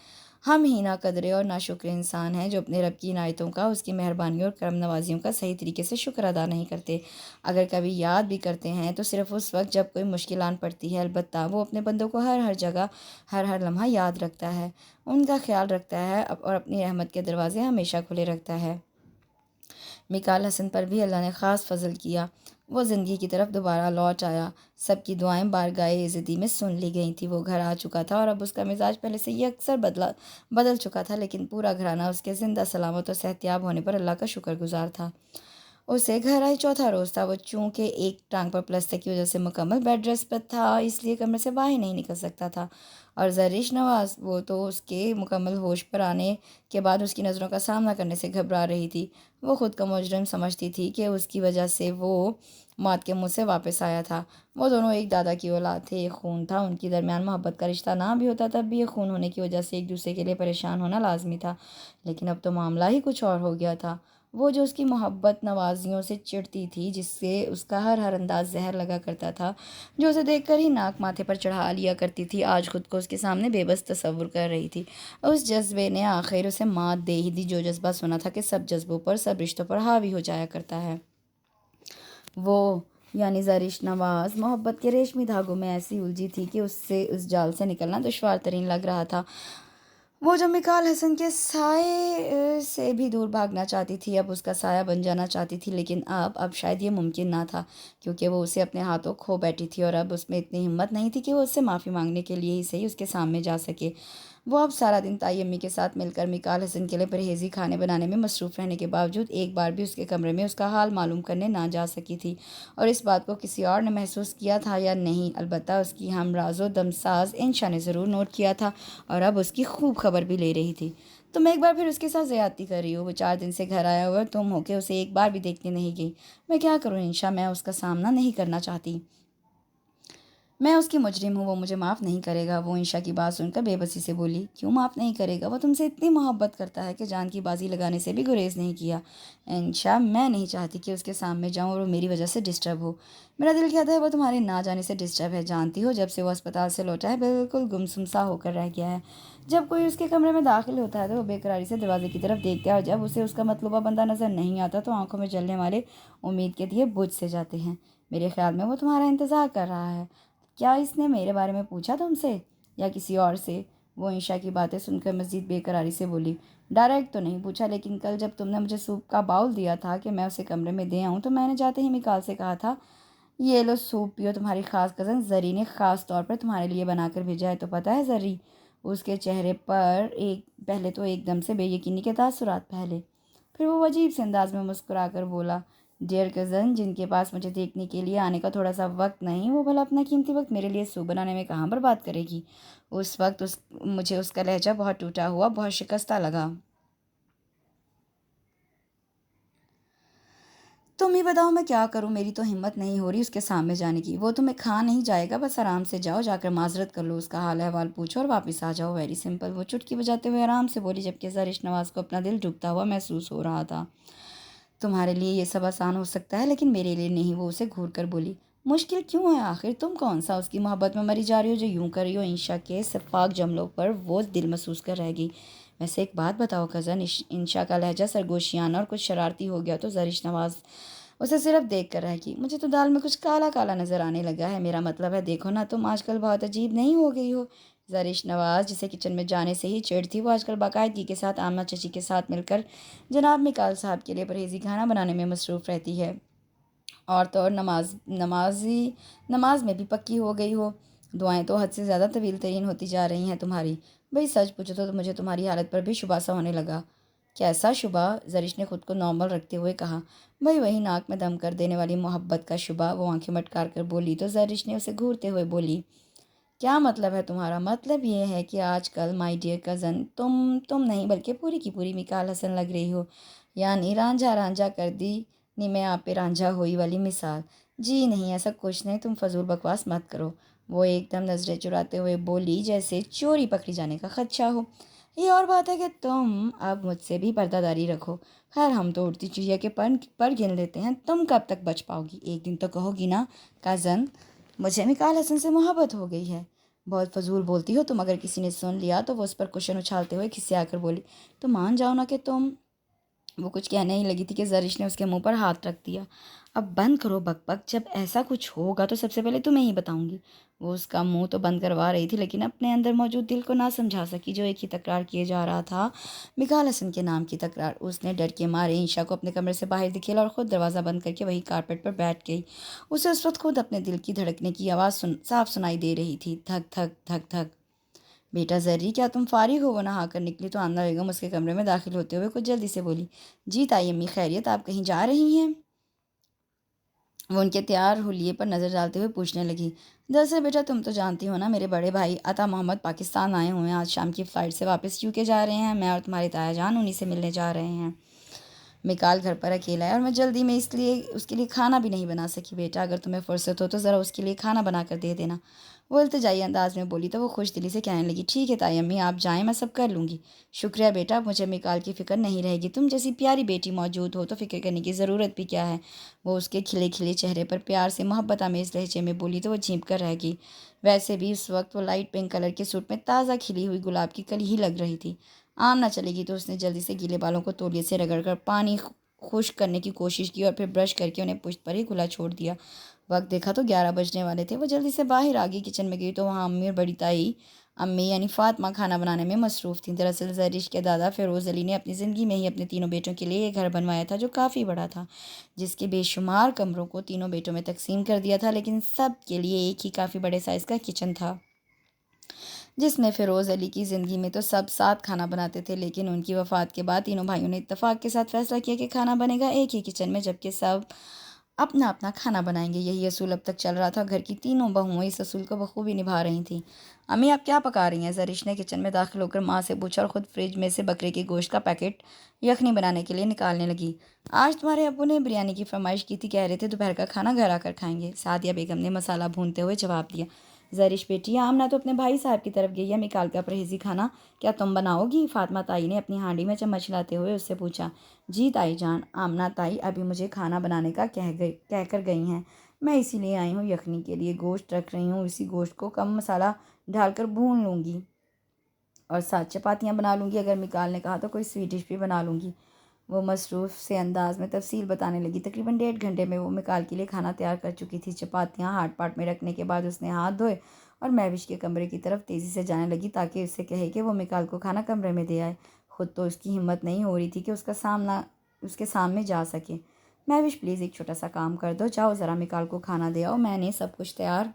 ہم ہی نا قدرے اور نا شکر انسان ہیں جو اپنے رب کی عنایتوں کا، اس کی مہربانیوں اور کرم نوازیوں کا صحیح طریقے سے شکر ادا نہیں کرتے۔ اگر کبھی یاد بھی کرتے ہیں تو صرف اس وقت جب کوئی مشکل آن پڑتی ہے۔ البتہ وہ اپنے بندوں کو ہر جگہ ہر لمحہ یاد رکھتا ہے، ان کا خیال رکھتا ہے اور اپنی رحمت کے دروازے ہمیشہ کھلے رکھتا ہے۔ میکال حسن پر بھی اللہ نے خاص فضل کیا، وہ زندگی کی طرف دوبارہ لوٹ آیا۔ سب کی دعائیں بارگاہ عزتی میں سن لی گئی تھیں۔ وہ گھر آ چکا تھا اور اب اس کا مزاج پہلے سے یہ اکثر بدل چکا تھا، لیکن پورا گھرانہ اس کے زندہ سلامت اور صحت یاب ہونے پر اللہ کا شکر گزار تھا۔ اسے گھر آئے چوتھا روز تھا۔ وہ چونکہ ایک ٹانگ پر پلسٹر کی وجہ سے مکمل بیڈ ریسٹ پر تھا، اس لیے کمرے سے باہر نہیں نکل سکتا تھا، اور زرش نواز، وہ تو اس کے مکمل ہوش پر آنے کے بعد اس کی نظروں کا سامنا کرنے سے گھبرا رہی تھی۔ وہ خود کو مجرم سمجھتی تھی کہ اس کی وجہ سے وہ موت کے منہ سے واپس آیا تھا۔ وہ دونوں ایک دادا کی اولاد تھے، ایک خون تھا، ان کے درمیان محبت کا رشتہ نہ بھی ہوتا تب بھی ایک خون ہونے کی وجہ سے ایک دوسرے کے لیے پریشان ہونا لازمی تھا۔ لیکن اب تو معاملہ ہی کچھ اور ہو گیا تھا۔ وہ جو اس کی محبت نوازیوں سے چڑھتی تھی، جس سے اس کا ہر انداز زہر لگا کرتا تھا، جو اسے دیکھ کر ہی ناک ماتھے پر چڑھا لیا کرتی تھی، آج خود کو اس کے سامنے بے بس تصور کر رہی تھی۔ اس جذبے نے آخر اسے مات دے ہی دی، جو جذبہ سنا تھا کہ سب جذبوں پر، سب رشتوں پر حاوی ہو جایا کرتا ہے۔ وہ یعنی زرش نواز محبت کے ریشمی دھاگوں میں ایسی الجھی تھی کہ اس جال سے نکلنا دشوار ترین لگ رہا تھا۔ وہ جو میکال حسن کے سائے سے بھی دور بھاگنا چاہتی تھی، اب اس کا سایہ بن جانا چاہتی تھی، لیکن اب شاید یہ ممکن نہ تھا، کیونکہ وہ اسے اپنے ہاتھوں کھو بیٹھی تھی، اور اب اس میں اتنی ہمت نہیں تھی کہ وہ اس سے معافی مانگنے کے لیے ہی صحیح اس کے سامنے جا سکے۔ وہ اب سارا دن تائی امی کے ساتھ مل کر میکال حسن کے لیے پرہیزی کھانے بنانے میں مصروف رہنے کے باوجود ایک بار بھی اس کے کمرے میں اس کا حال معلوم کرنے نہ جا سکی تھی، اور اس بات کو کسی اور نے محسوس کیا تھا یا نہیں، البتہ اس کی ہمراز و دمساز انشا نے ضرور نوٹ کیا تھا، اور اب اس کی خوب خبر بھی لے رہی تھی۔ تم ایک بار پھر اس کے ساتھ زیادتی کر رہی ہو، وہ 4 دن سے گھر آیا ہوا اور تم ہو کہ اسے ایک بار بھی دیکھنے نہیں گئی۔ میں کیا کروں انشا، میں اس کا سامنا نہیں کرنا چاہتی، میں اس کی مجرم ہوں، وہ مجھے معاف نہیں کرے گا۔ وہ انشا کی بات سن کر بے بسی سے بولی، کیوں معاف نہیں کرے گا؟ وہ تم سے اتنی محبت کرتا ہے کہ جان کی بازی لگانے سے بھی گریز نہیں کیا۔ انشا، میں نہیں چاہتی کہ اس کے سامنے جاؤں اور وہ میری وجہ سے ڈسٹرب ہو۔ میرا دل کہتا ہے وہ تمہارے نہ جانے سے ڈسٹرب ہے، جانتی ہو جب سے وہ اسپتال سے لوٹا ہے بالکل گمسم سا ہو کر رہ گیا ہے۔ جب کوئی اس کے کمرے میں داخل ہوتا ہے تو وہ بے قراری سے دروازے کی طرف دیکھتا ہے، اور جب اسے اس کا مطلوبہ بندہ نظر نہیں آتا تو آنکھوں میں جلنے والے امید کے دیے بجھ سے جاتے ہیں۔ میرے خیال میں وہ تمہارا انتظار کر رہا ہے۔ کیا اس نے میرے بارے میں پوچھا تم سے یا کسی اور سے؟ وہ انشا کی باتیں سن کر مزید بے قراری سے بولی، ڈائریکٹ تو نہیں پوچھا، لیکن کل جب تم نے مجھے سوپ کا باؤل دیا تھا کہ میں اسے کمرے میں دے آؤں تو میں نے جاتے ہی میکال سے کہا تھا، یہ لو سوپ پیو، تمہاری خاص کزن زری نے خاص طور پر تمہارے لیے بنا کر بھیجا ہے۔ تو پتہ ہے زری، اس کے چہرے پر پہلے تو ایک دم سے بے یقینی کے تاثرات پھیلے۔ پھر وہ عجیب سے انداز میں مسکرا کر بولا، ڈیئر کزن، جن کے پاس مجھے دیکھنے کے لیے آنے کا تھوڑا سا وقت نہیں، وہ بھلا اپنا قیمتی وقت میرے لیے سوپ بنانے میں کہاں برباد کرے گی؟ اس وقت مجھے اس کا لہجہ بہت ٹوٹا ہوا، بہت شکستہ لگا۔ تم ہی بتاؤ میں کیا کروں، میری تو ہمت نہیں ہو رہی اس کے سامنے جانے کی۔ وہ تمہیں کھا نہیں جائے گا، بس آرام سے جاؤ، جا کر معذرت کر لو، اس کا حال احوال پوچھو اور واپس آ جاؤ، ویری سمپل۔ وہ چٹکی بجاتے ہوئے آرام سے بولی، جبکہ زرش نواز کو اپنا دل ڈوبتا ہوا محسوس ہو رہا تھا۔ تمہارے لیے یہ سب آسان ہو سکتا ہے لیکن میرے لیے نہیں، وہ اسے گھور کر بولی۔ مشکل کیوں ہے آخر؟ تم کون سا اس کی محبت میں مری جا رہی ہو جو یوں کر رہی ہو؟ انشا کے شفاف جملوں پر وہ دل محسوس کر رہ گئی۔ ویسے ایک بات بتاؤ کزن، انشا کا لہجہ سرگوشیانہ اور کچھ شرارتی ہو گیا تو زرش نواز اسے صرف دیکھ کر رہ گئی۔ مجھے تو دال میں کچھ کالا کالا نظر آنے لگا ہے، میرا مطلب ہے دیکھو نا، تم آج کل بہت عجیب نہیں ہو گئی ہو؟ زرش نواز جسے کچن میں جانے سے ہی چڑ تھی، وہ آج کل باقاعدگی کے ساتھ آمنہ چچی کے ساتھ مل کر جناب مکال صاحب کے لیے پرہیزی کھانا بنانے میں مصروف رہتی ہے، اور تو اور نماز میں بھی پکی ہو گئی ہو۔ دعائیں تو حد سے زیادہ طویل ترین ہوتی جا رہی ہیں تمہاری۔ بھئی سچ پوچھو تو مجھے تمہاری حالت پر بھی شبہ سا ہونے لگا۔ کیسا شبہ؟ زرش نے خود کو نارمل رکھتے ہوئے کہا۔ بھئی وہی ناک میں دم کر دینے والی محبت کا شبہ، وہ آنکھیں مٹکار کر بولی تو زرش نے اسے گھورتے ہوئے بولی، کیا مطلب ہے تمہارا؟ مطلب یہ ہے کہ آج کل مائی ڈیئر کزن، تم نہیں بلکہ پوری کی پوری مکال حسن لگ رہی ہو، یعنی رانجھا رانجھا کر دی نی میں آپ پہ رانجھا ہوئی والی مثال۔ جی نہیں، ایسا کچھ نہیں، تم فضول بکواس مت کرو، وہ ایک دم نظریں چراتے ہوئے بولی جیسے چوری پکڑی جانے کا خدشہ ہو۔ یہ اور بات ہے کہ تم اب مجھ سے بھی پردہ داری رکھو۔ خیر ہم تو اڑتی چڑیا کے پر گن لیتے ہیں، تم کب تک بچ پاؤ گی؟ ایک دن تو کہو گی نا کازن، مجھے مکال حسن سے محبت ہو گئی ہے۔ بہت فضول بولتی ہو تم، اگر کسی نے سن لیا تو وہ اس پر کشن اچھالتے ہوئے کھسیا کر بولی، تو مان جاؤ نا کہ تم… وہ کچھ کہنے ہی لگی تھی کہ زرش نے اس کے منہ پر ہاتھ رکھ دیا۔ اب بند کرو بک بک، جب ایسا کچھ ہوگا تو سب سے پہلے تمہیں ہی بتاؤں گی۔ وہ اس کا منہ تو بند کروا رہی تھی لیکن اپنے اندر موجود دل کو نہ سمجھا سکی جو ایک ہی تکرار کیے جا رہا تھا، مکال حسن کے نام کی تکرار۔ اس نے ڈر کے مارے انشا کو اپنے کمرے سے باہر دھکیلا اور خود دروازہ بند کر کے وہی کارپیٹ پر بیٹھ گئی۔ اسے اس وقت خود اپنے دل کی دھڑکنے کی آواز صاف سنائی دے رہی تھی، دھک دھک دھک دھک۔ بیٹا زرری، کیا تم فارغ ہو؟ وہ نہا کر نکلی تو آمنہ بیگم اس کے کمرے میں داخل ہوتے ہوئے کچھ جلدی سے بولی، جی تائی امی خیریت، آپ کہیں جا رہی ہیں؟ وہ ان کے تیار حلیے پر نظر ڈالتے ہوئے پوچھنے لگی، دراصل بیٹا تم تو جانتی ہو نا، میرے بڑے بھائی عطا محمد پاکستان آئے ہوئے ہیں، آج شام کی فلائٹ سے واپس یو کے جا رہے ہیں، میں اور تمہاری تایا جان انہی سے ملنے جا رہے ہیں۔ مکال گھر پر اکیلا ہے اور میں جلدی میں اس لیے اس کے لیے کھانا بھی نہیں بنا سکی، بیٹا اگر تمہیں فرصت ہو تو ذرا اس کے لیے کھانا بنا کر دے دینا۔ وہ التجائی انداز میں بولی تو وہ خوش دلی سے کہنے لگی، ٹھیک ہے تائی امی، آپ جائیں، میں سب کر لوں گی۔ شکریہ بیٹا، مجھے مکال کی فکر نہیں رہے گی، تم جیسی پیاری بیٹی موجود ہو تو فکر کرنے کی ضرورت بھی کیا ہے۔ وہ اس کے کھلے کھلے چہرے پر پیار سے محبت آمیز لہجے میں بولی تو وہ جھینپ کر رہ گئی۔ ویسے بھی اس وقت وہ لائٹ پنک کلر کے سوٹ میں تازہ کھلی ہوئی گلاب کی کلی ہی لگ رہی تھی۔ آمنہ چلے گی تو اس نے جلدی سے گیلے بالوں کو تولیے سے رگڑ کر پانی خشک کرنے کی کوشش کی اور پھر برش کر کے انہیں پشت پر ہی کھلا چھوڑ دیا۔ وقت دیکھا تو 11 بجنے والے تھے۔ وہ جلدی سے باہر آ گئی، کچن میں گئی تو وہاں امی اور بڑی تائی امی یعنی فاطمہ کھانا بنانے میں مصروف تھیں۔ دراصل زرش کے دادا فیروز علی نے اپنی زندگی میں ہی اپنے تینوں بیٹوں کے لیے ایک گھر بنوایا تھا جو کافی بڑا تھا، جس کے بے شمار کمروں کو تینوں بیٹوں میں تقسیم کر دیا تھا، لیکن سب کے لیے ایک ہی کافی بڑے سائز کا کچن تھا، جس میں فیروز علی کی زندگی میں تو سب ساتھ کھانا بناتے تھے، لیکن ان کی وفات کے بعد تینوں بھائیوں نے اتفاق کے ساتھ فیصلہ کیا کہ کھانا بنے گا ایک ہی کچن میں، جبکہ سب اپنا اپنا کھانا بنائیں گے۔ یہی اصول اب تک چل رہا تھا، گھر کی تینوں بہویں اس اصول کو بخوبی نبھا رہی تھیں۔ امی آپ کیا پکا رہی ہیں؟ زرش نے کچن میں داخل ہو کر ماں سے پوچھا اور خود فریج میں سے بکرے کے گوشت کا پیکٹ یخنی بنانے کے لیے نکالنے لگی۔ آج تمہارے ابو نے بریانی کی فرمائش کی تھی، کہہ رہے تھے دوپہر کا کھانا گھر آ کر کھائیں گے، سعدیہ بیگم نے مسالہ بھونتے ہوئے جواب دیا۔ زرش بیٹی، آمنہ تو اپنے بھائی صاحب کی طرف گئی ہے، مکال کا پرہیزی کھانا کیا تم بناؤ گی؟ فاطمہ تائی نے اپنی ہانڈی میں چمچ لاتے ہوئے اس سے پوچھا۔ جی تائی جان، آمنہ تائی ابھی مجھے کھانا بنانے کا کہہ کر گئی ہیں، میں اسی لیے آئی ہوں، یخنی کے لیے گوشت رکھ رہی ہوں، اسی گوشت کو کم مسالہ ڈال کر بھون لوں گی اور ساتھ چپاتیاں بنا لوں گی، اگر مکال نے کہا تو کوئی سویٹ ڈش بھی بنا لوں گی۔ وہ مصروف سے انداز میں تفصیل بتانے لگی۔ تقریباً 1.5 گھنٹے میں وہ مکال کے لیے کھانا تیار کر چکی تھی۔ چپاتیاں ہاٹ پاٹ میں رکھنے کے بعد اس نے ہاتھ دھوئے اور مہوش کے کمرے کی طرف تیزی سے جانے لگی تاکہ اسے کہے کہ وہ مکال کو کھانا کمرے میں دے آئے۔ خود تو اس کی ہمت نہیں ہو رہی تھی کہ اس کے سامنے جا سکے۔ مہوش پلیز ایک چھوٹا سا کام کر دو، جاؤ ذرا مکال کو کھانا دے آؤ، میں نے سب کچھ تیار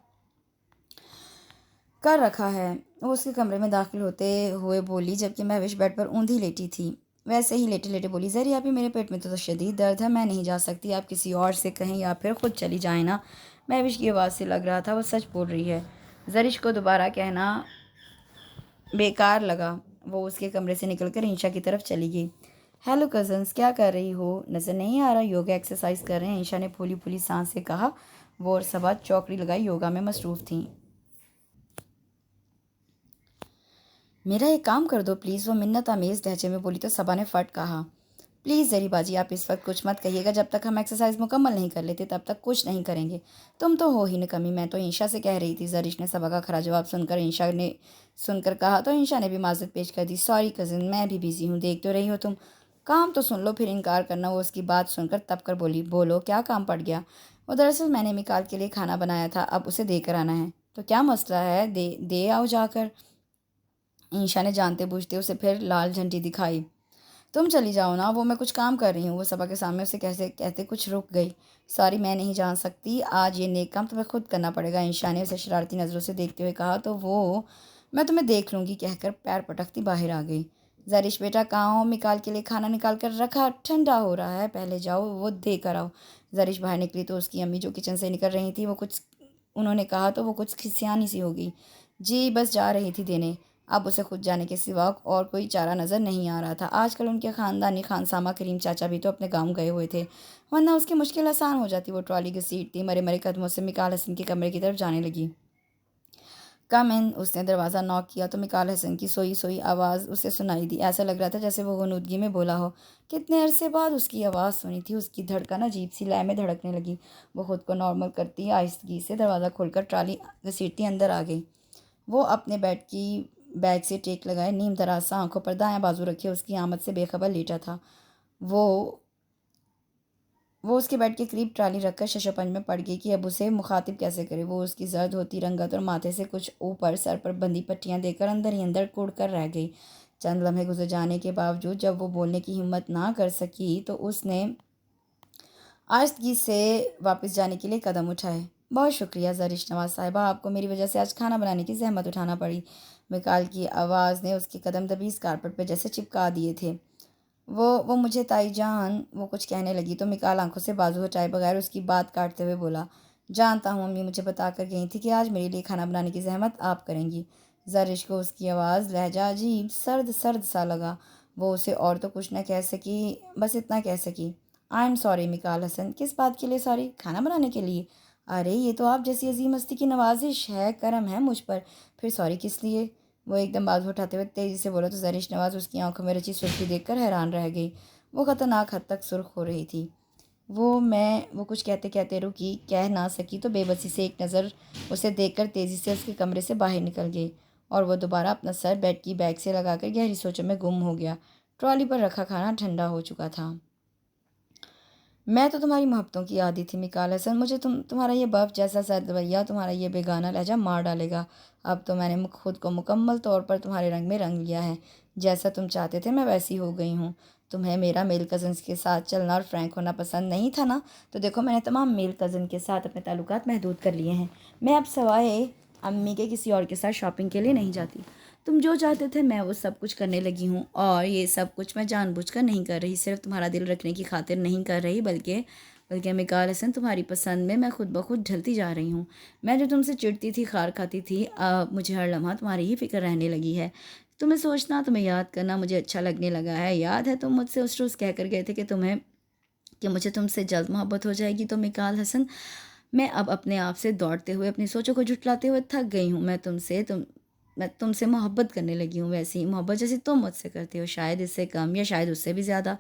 کر رکھا ہے۔ وہ اس کے کمرے میں داخل ہوتے ہوئے بولی جبکہ مہوش بیڈ پر اوندھی لیٹی تھی۔ ویسے ہی لیٹے لیٹے بولی، زری آپ ہی، میرے پیٹ میں تو شدید درد ہے، میں نہیں جا سکتی، آپ کسی اور سے کہیں یا پھر خود چلی جائیں نا۔ مہوش کی آواز سے لگ رہا تھا وہ سچ بول رہی ہے۔ زرش کو دوبارہ کہنا بیکار لگا۔ وہ اس کے کمرے سے نکل کر انشا کی طرف چلی گئی۔ ہیلو کزنس، کیا کر رہی ہو؟ نظر نہیں آ رہا یوگا ایکسرسائز کر رہے ہیں، انشا نے پھولی پھولی سانس سے کہا۔ وہ اور صبا چوکڑی لگائی یوگا میں مصروف تھیں۔ میرا ایک کام کر دو پلیز، وہ منت آمیز لہجے میں بولی تو صبا نے فٹ کہا، پلیز زری باجی آپ اس وقت کچھ مت کہیے گا، جب تک ہم ایکسرسائز مکمل نہیں کر لیتے تب تک کچھ نہیں کریں گے۔ تم تو ہو ہی نکمی، میں تو انشا سے کہہ رہی تھی۔ زرش نے صبا کا کھرا جواب سن کر کہا تو انشا نے بھی معذرت پیش کر دی، سوری کزن، میں بھی بزی ہوں، دیکھ تو رہی ہو تم، کام تو سن لو پھر انکار کرنا۔ وہ اس کی بات سن کر تب کر بولی، بولو کیا کام پڑ گیا؟ وہ دراصل میں نے مکال کے لیے کھانا بنایا تھا، اب اسے دے کر آنا ہے۔ تو کیا مسئلہ ہے، دے آؤ جا کر۔ انشا نے جانتے بوجھتے اسے پھر لال جھنڈی دکھائی۔ تم چلی جاؤ نا، وہ میں کچھ کام کر رہی ہوں۔ وہ صبا کے سامنے اسے کہتے کچھ رک گئی۔ سوری میں نہیں جان سکتی، آج یہ نیک کام تمہیں خود کرنا پڑے گا، انشا نے اسے شرارتی نظروں سے دیکھتے ہوئے کہا تو وہ میں تمہیں دیکھ لوں گی کہہ کر پیر پٹکتی باہر آ گئی۔ زرش بیٹا کہاں ہو؟ مکال کے لیے کھانا نکال کر رکھا، ٹھنڈا ہو رہا ہے، پہلے جاؤ وہ دے کر آؤ۔ زرش باہر نکلی تو اس کی امی جو کچن سے نکل رہی تھی انہوں نے کہا تو وہ کچھ کھسیانی سی ہو گئی۔ جی بس جا رہی تھی دینے۔ اب اسے خود جانے کے سوا اور کوئی چارہ نظر نہیں آ رہا تھا۔ آج کل ان کے خاندانی خانسامہ کریم چاچا بھی تو اپنے گاؤں گئے ہوئے تھے، ورنہ اس کی مشکل آسان ہو جاتی۔ وہ ٹرالی گھسیٹتی مرے مرے قدموں سے مکال حسن کے کمرے کی طرف جانے لگی۔ کم ان، اس نے دروازہ نوک کیا تو مکال حسن کی سوئی سوئی آواز اسے سنائی دی۔ ایسا لگ رہا تھا جیسے وہ غنودگی میں بولا ہو۔ کتنے عرصے بعد اس کی آواز سنی تھی۔ اس کی دھڑکن عجیب سی لے میں دھڑکنے لگی۔ وہ خود کو نارمل کرتی آہستگی سے دروازہ کھول کر ٹرالی گھسیٹتی اندر آ گئی۔ وہ اپنے بیگ سے ٹیک لگائے نیم دراز سا آنکھوں پر دایاں بازو رکھے اس کی آمد سے بے خبر لیٹا تھا۔ وہ اس کے بیڈ کے قریب ٹرالی رکھ کر ششو پنج میں پڑ گئی کہ اب اسے مخاطب کیسے کرے۔ وہ اس کی زرد ہوتی رنگت اور ماتھے سے کچھ اوپر سر پر بندھی پٹیاں دے کر اندر ہی اندر کڑ کر رہ گئی۔ چند لمحے گزر جانے کے باوجود جب وہ بولنے کی ہمت نہ کر سکی تو اس نے آہستگی سے واپس جانے کے لیے قدم اٹھائے۔ بہت شکریہ زرش نواز صاحبہ، آپ کو میری وجہ سے آج کھانا بنانے کی زحمت اٹھانا پڑی۔ مکال کی آواز نے اس کے قدم دبیز کارپٹ پہ جیسے چپکا دیے تھے۔ وہ مجھے تائی جان، وہ کچھ کہنے لگی تو مکال آنکھوں سے بازو ہٹائے بغیر اس کی بات کاٹتے ہوئے بولا، جانتا ہوں امی مجھے بتا کر گئی تھی کہ آج میرے لیے کھانا بنانے کی زحمت آپ کریں گی۔ زرش کو اس کی آواز لہجہ عجیب سرد سرد سا لگا۔ وہ اسے اور تو کچھ نہ کہہ سکی، بس اتنا کہہ سکی، آئی ایم سوری مکال حسن۔ کس بات کے لیے سوری؟ کھانا بنانے کے لیے؟ ارے یہ تو آپ جیسی عظیم ہستی کی نوازش ہے، کرم ہے مجھ پر، پھر سوری کس لیے؟ وہ ایک دم بازو اٹھاتے ہوئے تیزی سے بولا تو زرش نواز اس کی آنکھوں میں رچی سرخی دیکھ کر حیران رہ گئی۔ وہ خطرناک حد تک سرخ ہو رہی تھی۔ وہ کچھ کہتے کہتے رکی، کہہ نہ سکی تو بے بسی سے ایک نظر اسے دیکھ کر تیزی سے اس کے کمرے سے باہر نکل گئی اور وہ دوبارہ اپنا سر بیڈ کی بیگ سے لگا کر گہری سوچوں میں گم ہو گیا۔ ٹرالی پر رکھا کھانا ٹھنڈا ہو چکا تھا۔ میں تو تمہاری محبتوں کی عادی تھی مکال حسن، مجھے تمہارا یہ بف جیسا سرد رویہ، تمہارا یہ بیگانہ لہجہ مار ڈالے گا۔ اب تو میں نے خود کو مکمل طور پر تمہارے رنگ میں رنگ لیا ہے، جیسا تم چاہتے تھے میں ویسی ہو گئی ہوں۔ تمہیں میرا میل کزنس کے ساتھ چلنا اور فرینک ہونا پسند نہیں تھا نا؟ تو دیکھو میں نے تمام میل کزن کے ساتھ اپنے تعلقات محدود کر لیے ہیں۔ میں اب سوائے امی کے کسی اور کے ساتھ شاپنگ کے لیے نہیں جاتی۔ تم جو چاہتے تھے میں وہ سب کچھ کرنے لگی ہوں، اور یہ سب کچھ میں جان بوجھ کر نہیں کر رہی، صرف تمہارا دل رکھنے کی خاطر نہیں کر رہی، بلکہ مکال حسن تمہاری پسند میں خود بخود ڈھلتی جا رہی ہوں۔ میں جو تم سے چڑتی تھی، خار کھاتی تھی، اب مجھے ہر لمحہ تمہاری ہی فکر رہنے لگی ہے۔ تمہیں سوچنا، تمہیں یاد کرنا مجھے اچھا لگنے لگا ہے۔ یاد ہے تم مجھ سے اس روز کہہ کر گئے تھے کہ مجھے تم سے جلد محبت ہو جائے گی؟ تو مکال حسن میں اب اپنے آپ سے دوڑتے ہوئے اپنی سوچوں کو جھٹلاتے ہوئے تھک گئی ہوں۔ میں تم سے محبت کرنے لگی ہوں، ویسی ہی محبت جیسی تم مجھ سے کرتے ہو، شاید اس سے کم یا شاید اس سے بھی زیادہ۔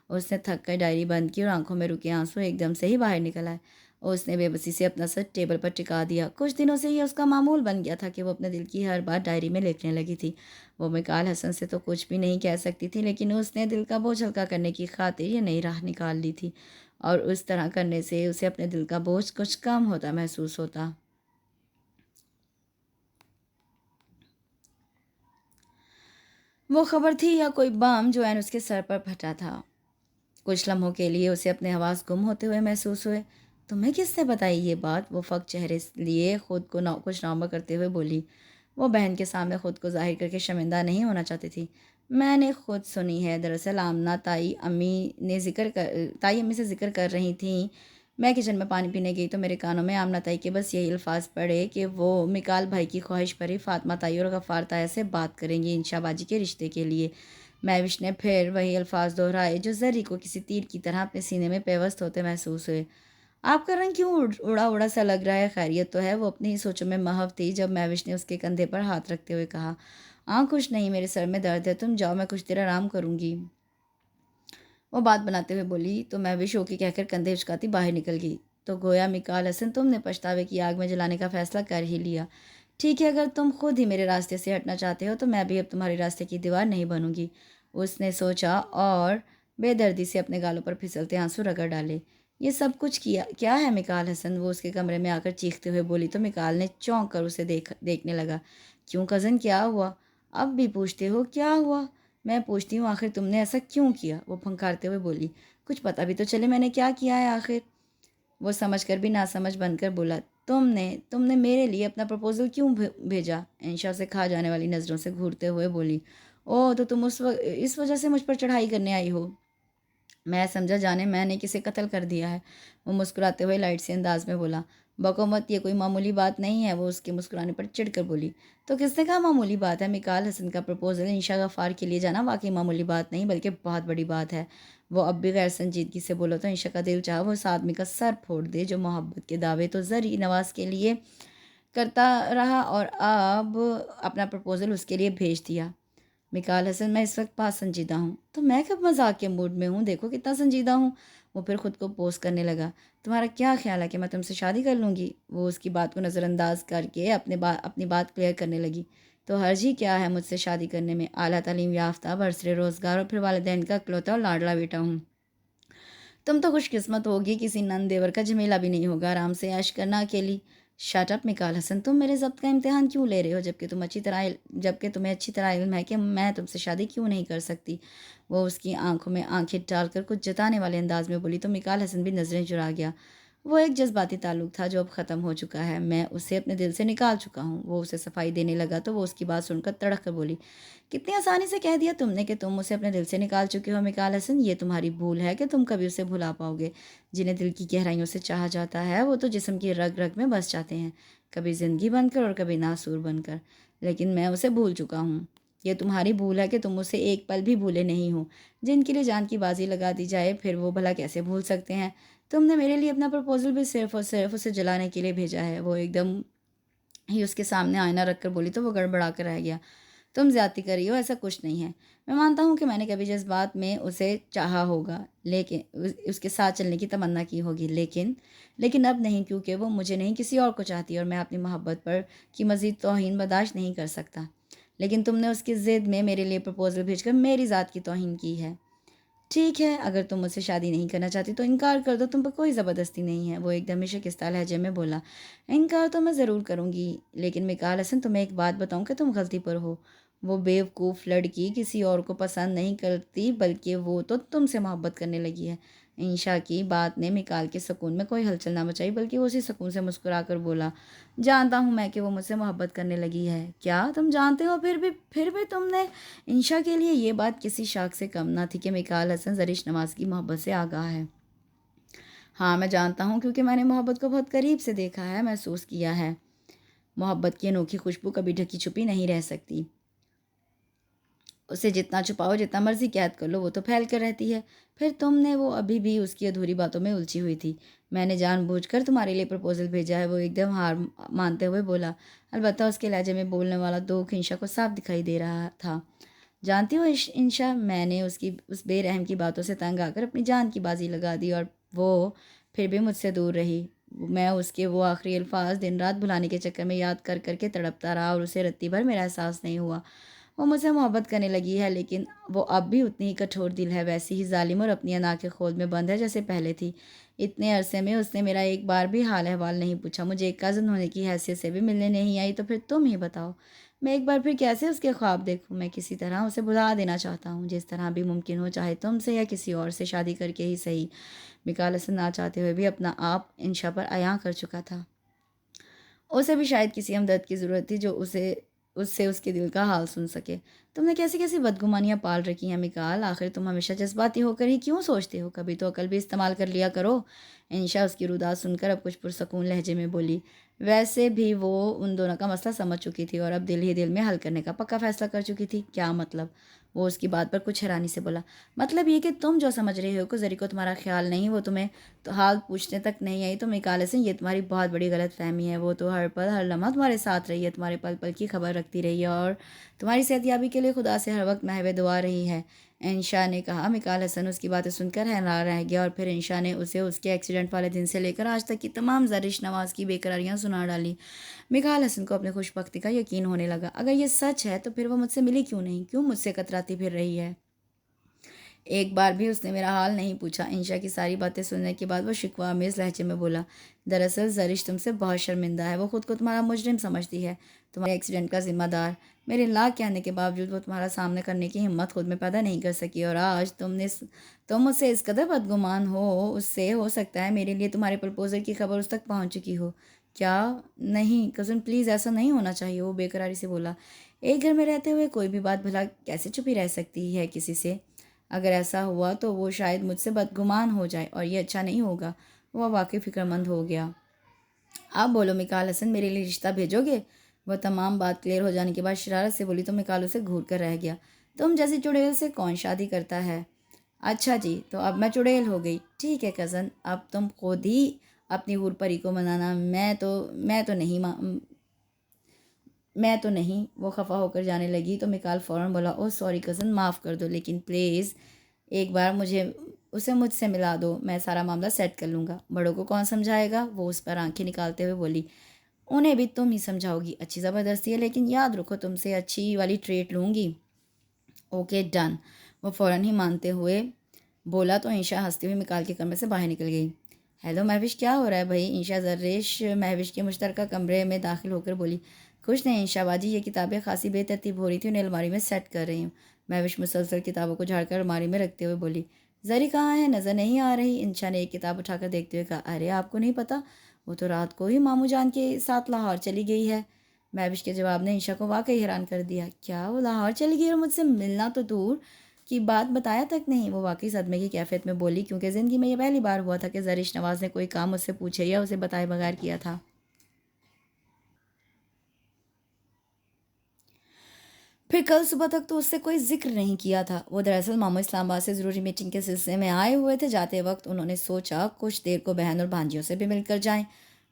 اس نے تھک کر ڈائری بند کی اور آنکھوں میں رکے آنسو ایک دم سے ہی باہر نکل آئے۔ اس نے بے بسی سے اپنا سر ٹیبل پر ٹکا دیا۔ کچھ دنوں سے یہ اس کا معمول بن گیا تھا کہ وہ اپنے دل کی ہر بات ڈائری میں لکھنے لگی تھی۔ وہ مکال حسن سے تو کچھ بھی نہیں کہہ سکتی تھی، لیکن اس نے دل کا بوجھ ہلکا کرنے کی خاطر یہ نئی راہ نکال لی تھی، اور اس طرح کرنے سے اسے اپنے دل کا بوجھ کچھ کم ہوتا محسوس ہوتا۔ وہ خبر تھی یا کوئی بام جو عین اس کے سر پر پھٹا تھا؟ کچھ لمحوں کے لیے اسے اپنے حواس گم ہوتے ہوئے محسوس ہوئے۔ تمہیں کس نے بتائی یہ بات؟ وہ فق چہرے لیے خود کو کچھ نامور کرتے ہوئے بولی۔ وہ بہن کے سامنے خود کو ظاہر کر کے شرمندہ نہیں ہونا چاہتی تھی۔ میں نے خود سنی ہے۔ دراصل آمنہ تائی امی سے ذکر کر رہی تھیں۔ میں کچن میں پانی پینے گئی تو میرے کانوں میں آمنہ تائی کے بس یہی الفاظ پڑے کہ وہ مکال بھائی کی خواہش پر ہی فاطمہ تائی اور غفار تایا سے بات کریں گی انشا باجی کے رشتے کے لیے۔ مہوش نے پھر وہی الفاظ دہرائے جو زری کو کسی تیر کی طرح اپنے سینے میں پیوست ہوتے محسوس ہوئے۔ آپ کا رنگ کیوں اڑا اڑا سا لگ رہا ہے؟ خیریت تو ہے؟ وہ اپنی ہی سوچوں میں محو تھی جب مہوش نے اس کے کندھے پر ہاتھ رکھتے ہوئے کہا، کچھ نہیں، میرے سر میں درد ہے، تم جاؤ، میں کچھ دیر آرام کروں گی۔ وہ بات بناتے ہوئے بولی تو مہوش اوکے کہہ کر کندھے اچکاتی باہر نکل گئی۔ تو گویا مکال حسن، تم نے پچھتاوے کی آگ میں جلانے کا فیصلہ کر ہی لیا۔ ٹھیک ہے، اگر تم خود ہی میرے راستے سے ہٹنا چاہتے ہو تو میں بھی اب تمہارے راستے کی دیوار نہیں بنوں گی، اس نے سوچا اور بے دردی سے اپنے گالوں پر پھسلتے آنسو رگڑ ڈالے۔ یہ سب کچھ کیا ہے مکال حسن؟ وہ اس کے کمرے میں آ کر چیختے ہوئے بولی تو مکال نے چونک کر اسے دیکھنے لگا۔ کیوں کزن، کیا ہوا؟ اب بھی پوچھتے ہو کیا ہوا؟ میں پوچھتی ہوں آخر تم نے ایسا کیوں کیا؟ وہ پھنکارتے ہوئے بولی۔ کچھ پتہ بھی تو چلے میں نے کیا کیا ہے آخر؟ وہ سمجھ کر بھی ناسمجھ بن کر بولا، تم نے میرے لیے اپنا پرپوزل کیوں بھیجا؟ انشا سے کھا جانے والی نظروں سے گھورتے ہوئے بولی۔ تو تم اس وجہ سے مجھ پر چڑھائی کرنے آئی ہو؟ میں سمجھا جانے میں نے کسے قتل کر دیا ہے۔ وہ مسکراتے ہوئے لائٹ سے انداز میں بولا۔ بکو مت، یہ کوئی معمولی بات نہیں ہے، وہ اس کے مسکرانے پر چڑھ کر بولی۔ تو کس نے کہا معمولی بات ہے؟ مکال حسن کا پرپوزل انشا غفار کے لیے جانا واقعی معمولی بات نہیں بلکہ بہت بڑی بات ہے۔ وہ اب بھی غیر سنجیدگی سے بولا تو انشا کا دل چاہا وہ اس آدمی کا سر پھوڑ دے جو محبت کے دعوے تو زری نواز کے لیے کرتا رہا اور اب اپنا پرپوزل اس کے لیے بھیج دیا۔ مکال حسن، میں اس وقت بہت سنجیدہ ہوں۔ تو میں کب مذاق کے موڈ میں ہوں؟ دیکھو کتنا سنجیدہ ہوں۔ وہ پھر خود کو پوز کرنے لگا۔ تمہارا کیا خیال ہے کہ میں تم سے شادی کر لوں گی؟ وہ اس کی بات کو نظر انداز کر کے اپنی بات کلیئر کرنے لگی۔ تو حرج ہی کیا ہے مجھ سے شادی کرنے میں؟ اعلیٰ تعلیم یافتہ، برسر روزگار اور پھر والدین کا اکلوتا اور لاڈلا بیٹا ہوں۔ تم تو خوش قسمت ہوگی، کسی نند دیور کا جھمیلا بھی نہیں ہوگا، آرام سے عیش کرنا اکیلی۔ شٹ اپ مکال حسن، تم میرے ضبط کا امتحان کیوں لے رہے ہو جبکہ تمہیں اچھی طرح علم ہے کہ میں تم سے شادی کیوں نہیں کر سکتی؟ وہ اس کی آنکھوں میں آنکھیں ڈال کر کچھ جتانے والے انداز میں بولی تو مکال حسن بھی نظریں چرا گیا۔ وہ ایک جذباتی تعلق تھا جو اب ختم ہو چکا ہے، میں اسے اپنے دل سے نکال چکا ہوں۔ وہ اسے صفائی دینے لگا تو وہ اس کی بات سن کر تڑک کر بولی، کتنی آسانی سے کہہ دیا تم نے کہ تم اسے اپنے دل سے نکال چکے ہو مکال حسن، یہ تمہاری بھول ہے کہ تم کبھی اسے بھلا پاؤ گے۔ جنہیں دل کی گہرائیوں سے چاہا جاتا ہے وہ تو جسم کی رگ رگ میں بس جاتے ہیں، کبھی زندگی بن کر اور کبھی ناسور بن کر، لیکن میں اسے بھول چکا ہوں۔ یہ تمہاری بھول ہے کہ تم اسے ایک پل بھی بھولے نہیں ہو۔ جن کے لیے جان کی بازی لگا دی جائے پھر وہ بھلا کیسے بھول سکتے ہیں؟ تم نے میرے لیے اپنا پرپوزل بھی صرف اور صرف اسے جلانے کے لیے بھیجا ہے۔ وہ ایک دم ہی اس کے سامنے آئینہ رکھ کر بولی تو وہ گڑبڑا کر رہ گیا۔ تم زیادتی کر رہی ہو، ایسا کچھ نہیں ہے۔ میں مانتا ہوں کہ میں نے کبھی جذبات میں اسے چاہا ہوگا، لیکن اس کے ساتھ چلنے کی تمنا کی ہوگی، لیکن اب نہیں، کیونکہ وہ مجھے نہیں کسی اور کو چاہتی اور میں اپنی محبت پر کی مزید توہین برداشت نہیں کر سکتا۔ لیکن تم نے اس کی ضد میں میرے لیے پرپوزل بھیج کر میری ذات کی توہین کی ہے۔ ٹھیک ہے، اگر تم مجھ سے شادی نہیں کرنا چاہتی تو انکار کر دو، تم پر کوئی زبردستی نہیں ہے۔ وہ ایک دم شکستہ لہجے میں بولا۔ انکار تو میں ضرور کروں گی، لیکن مکال حسن تمہیں ایک بات بتاؤں کہ تم غلطی پر ہو۔ وہ بیوقوف لڑکی کسی اور کو پسند نہیں کرتی بلکہ وہ تو تم سے محبت کرنے لگی ہے۔ انشا کی بات نے مکال کے سکون میں کوئی ہلچل نہ مچائی بلکہ وہ اسی سکون سے مسکرا کر بولا، جانتا ہوں میں کہ وہ مجھ سے محبت کرنے لگی ہے۔ کیا تم جانتے ہو؟ پھر بھی تم نے؟ انشا کے لیے یہ بات کسی شاخ سے کم نہ تھی کہ مکال حسن زرش نواز کی محبت سے آگاہ ہے۔ ہاں میں جانتا ہوں، کیونکہ میں نے محبت کو بہت قریب سے دیکھا ہے، محسوس کیا ہے۔ محبت کی انوکھی خوشبو کبھی ڈھکی چھپی نہیں رہ سکتی، اسے جتنا چھپاؤ، جتنا مرضی قید کر لو، وہ تو پھیل کر رہتی ہے۔ پھر تم نے؟ وہ ابھی بھی اس کی ادھوری باتوں میں الجھی ہوئی تھی۔ میں نے جان بوجھ کر تمہارے لیے پرپوزل بھیجا ہے، وہ ایک دم ہار مانتے ہوئے بولا۔ البتہ اس کے لہجے میں بولنے والا دکھ انشا کو صاف دکھائی دے رہا تھا۔ جانتی ہو انشا، میں نے اس بے رحم کی باتوں سے تنگ آ کر اپنی جان کی بازی لگا دی اور وہ پھر بھی مجھ سے دور رہی۔ میں اس کے وہ آخری الفاظ دن رات بھلانے کے چکر میں یاد کر کر کے تڑپتا رہا اور اسے رتی بھر میرا احساس نہیں ہوا۔ وہ مجھ سے محبت کرنے لگی ہے، لیکن وہ اب بھی اتنی ہی کٹھور دل ہے، ویسی ہی ظالم اور اپنی انا کے خود میں بند ہے جیسے پہلے تھی۔ اتنے عرصے میں اس نے میرا ایک بار بھی حال احوال نہیں پوچھا، مجھے ایک کزن ہونے کی حیثیت سے بھی ملنے نہیں آئی۔ تو پھر تم ہی بتاؤ، میں ایک بار پھر کیسے اس کے خواب دیکھوں؟ میں کسی طرح اسے بھلا دینا چاہتا ہوں، جس طرح بھی ممکن ہو، چاہے تم سے یا کسی اور سے شادی کر کے ہی صحیح۔ مکال حسن نہ چاہتے ہوئے بھی اپنا آپ انشا پر عیاں کر چکا تھا۔ اسے بھی شاید کسی ہمدرد کی ضرورت تھی جو اسے اس سے اس کے دل کا حال سن سکے۔ تم نے کیسی کیسی بدگمانیاں پال رکھی ہیں مکال، آخر تم ہمیشہ جذباتی ہو کر ہی کیوں سوچتے ہو؟ کبھی تو عقل بھی استعمال کر لیا کرو۔ انشا اس کی روداد سن کر اب کچھ پرسکون لہجے میں بولی۔ ویسے بھی وہ ان دونوں کا مسئلہ سمجھ چکی تھی اور اب دل ہی دل میں حل کرنے کا پکا فیصلہ کر چکی تھی۔ کیا مطلب؟ وہ اس کی بات پر کچھ حیرانی سے بولا۔ مطلب یہ کہ تم جو سمجھ رہے ہو کہ زری کو تمہارا خیال نہیں، وہ تمہیں تو حال پوچھنے تک نہیں آئی، تو مکالے سے یہ تمہاری بہت بڑی غلط فہمی ہے۔ وہ تو ہر پل ہر لمحہ تمہارے ساتھ رہی ہے، تمہارے پل پل کی خبر رکھتی رہی ہے اور تمہاری صحت یابی کے لیے خدا سے ہر وقت محو دعا رہی ہے، انشا نے کہا۔ مکال حسن اس کی باتیں سن کر حیران رہ گیا اور پھر انشا نے اسے اس کے ایکسیڈنٹ والے دن سے لے کر آج تک کی تمام زرش نواز کی بے قراریاں سنا ڈالی۔ مکال حسن کو اپنے خوش بختی کا یقین ہونے لگا۔ اگر یہ سچ ہے تو پھر وہ مجھ سے ملی کیوں نہیں؟ کیوں مجھ سے کتراتی پھر رہی ہے؟ ایک بار بھی اس نے میرا حال نہیں پوچھا۔ انشا کی ساری باتیں سننے کے بعد وہ شکوہ آمیز لہجے میں بولا۔ دراصل زرش تم سے بہت شرمندہ ہے، وہ خود کو تمہارا مجرم سمجھتی ہے، تمہارے ایکسیڈنٹ کا ذمہ دار۔ میرے لاکھ کہنے کے باوجود وہ تمہارا سامنا کرنے کی ہمت خود میں پیدا نہیں کر سکی، اور آج تم مجھ سے اس قدر بدگمان ہو، اس سے ہو سکتا ہے میرے لیے تمہارے پرپوزل کی خبر اس تک پہنچ چکی ہو۔ کیا؟ نہیں کزن، پلیز ایسا نہیں ہونا چاہیے، وہ بے قراری سے بولا۔ ایک گھر میں رہتے ہوئے کوئی بھی بات بھلا کیسے چھپی رہ سکتی ہے کسی سے؟ اگر ایسا ہوا تو وہ شاید مجھ سے بدگمان ہو جائے اور یہ اچھا نہیں ہوگا۔ وہ واقعی فکر مند ہو گیا۔ آپ بولو مکال حسن، میرے لیے رشتہ بھیجو گے؟ وہ تمام بات کلیئر ہو جانے کے بعد شرارت سے بولی تو مکال اسے گھور کر رہ گیا۔ تم جیسی چڑیل سے کون شادی کرتا ہے؟ اچھا جی، تو اب میں چڑیل ہو گئی؟ ٹھیک ہے کزن، اب تم خود ہی اپنی حور پری کو منانا، میں تو نہیں۔ وہ خفا ہو کر جانے لگی تو مکال فوراً بولا، اوہ سوری کزن، معاف کر دو، لیکن پلیز ایک بار اسے مجھ سے ملا دو، میں سارا معاملہ سیٹ کر لوں گا۔ بڑوں کو کون سمجھائے گا؟ وہ اس پر آنکھیں نکالتے ہوئے بولی۔ انہیں بھی تم ہی سمجھاؤ گی، اچھی زبردستی ہے، لیکن یاد رکھو تم سے اچھی والی ٹریٹ لوں گی۔ اوکے ڈن، وہ فوراً ہی مانتے ہوئے بولا تو انشا ہنستی ہوئی مکال کے کمرے سے باہر نکل گئی۔ ہیلو مہوش، کیا ہو رہا ہے بھائی؟ انشا زرش مہوش کے مشترکہ کمرے میں داخل ہو کر بولی۔ کچھ نہیں انشا باجی، یہ کتابیں خاصی بے ترتیب ہو رہی تھی، انہیں الماری میں سیٹ کر رہی ہوں۔ مہوش مسلسل کتابوں کو جھاڑ کر الماری میں رکھتے ہوئے بولی۔ زری کہاں ہے؟ نظر نہیں آ رہی۔ انشا نے ایک کتاب اٹھا کر دیکھتے ہوئے کہا۔ ارے آپ کو نہیں پتہ، وہ تو رات کو ہی ماموں جان کے ساتھ لاہور چلی گئی ہے۔ مہوش کے جواب نے انشا کو واقعی حیران کر دیا۔ کیا وہ لاہور چلی گئی اور مجھ سے ملنا تو دور کی بات بتایا تک نہیں؟ وہ واقعی صدمے کی کیفیت میں بولی، کیونکہ زندگی میں یہ پہلی بار ہوا تھا کہ زرش نواز نے کوئی کام اس سے پوچھے یا اسے بتائے بغیر کیا تھا۔ پھر کل صبح تک تو اس سے کوئی ذکر نہیں کیا تھا۔ وہ دراصل ماموں اسلام آباد سے ضروری میٹنگ کے سلسلے میں آئے ہوئے تھے۔ جاتے وقت انہوں نے سوچا کچھ دیر کو بہن اور بھانجیوں سے بھی مل کر جائیں۔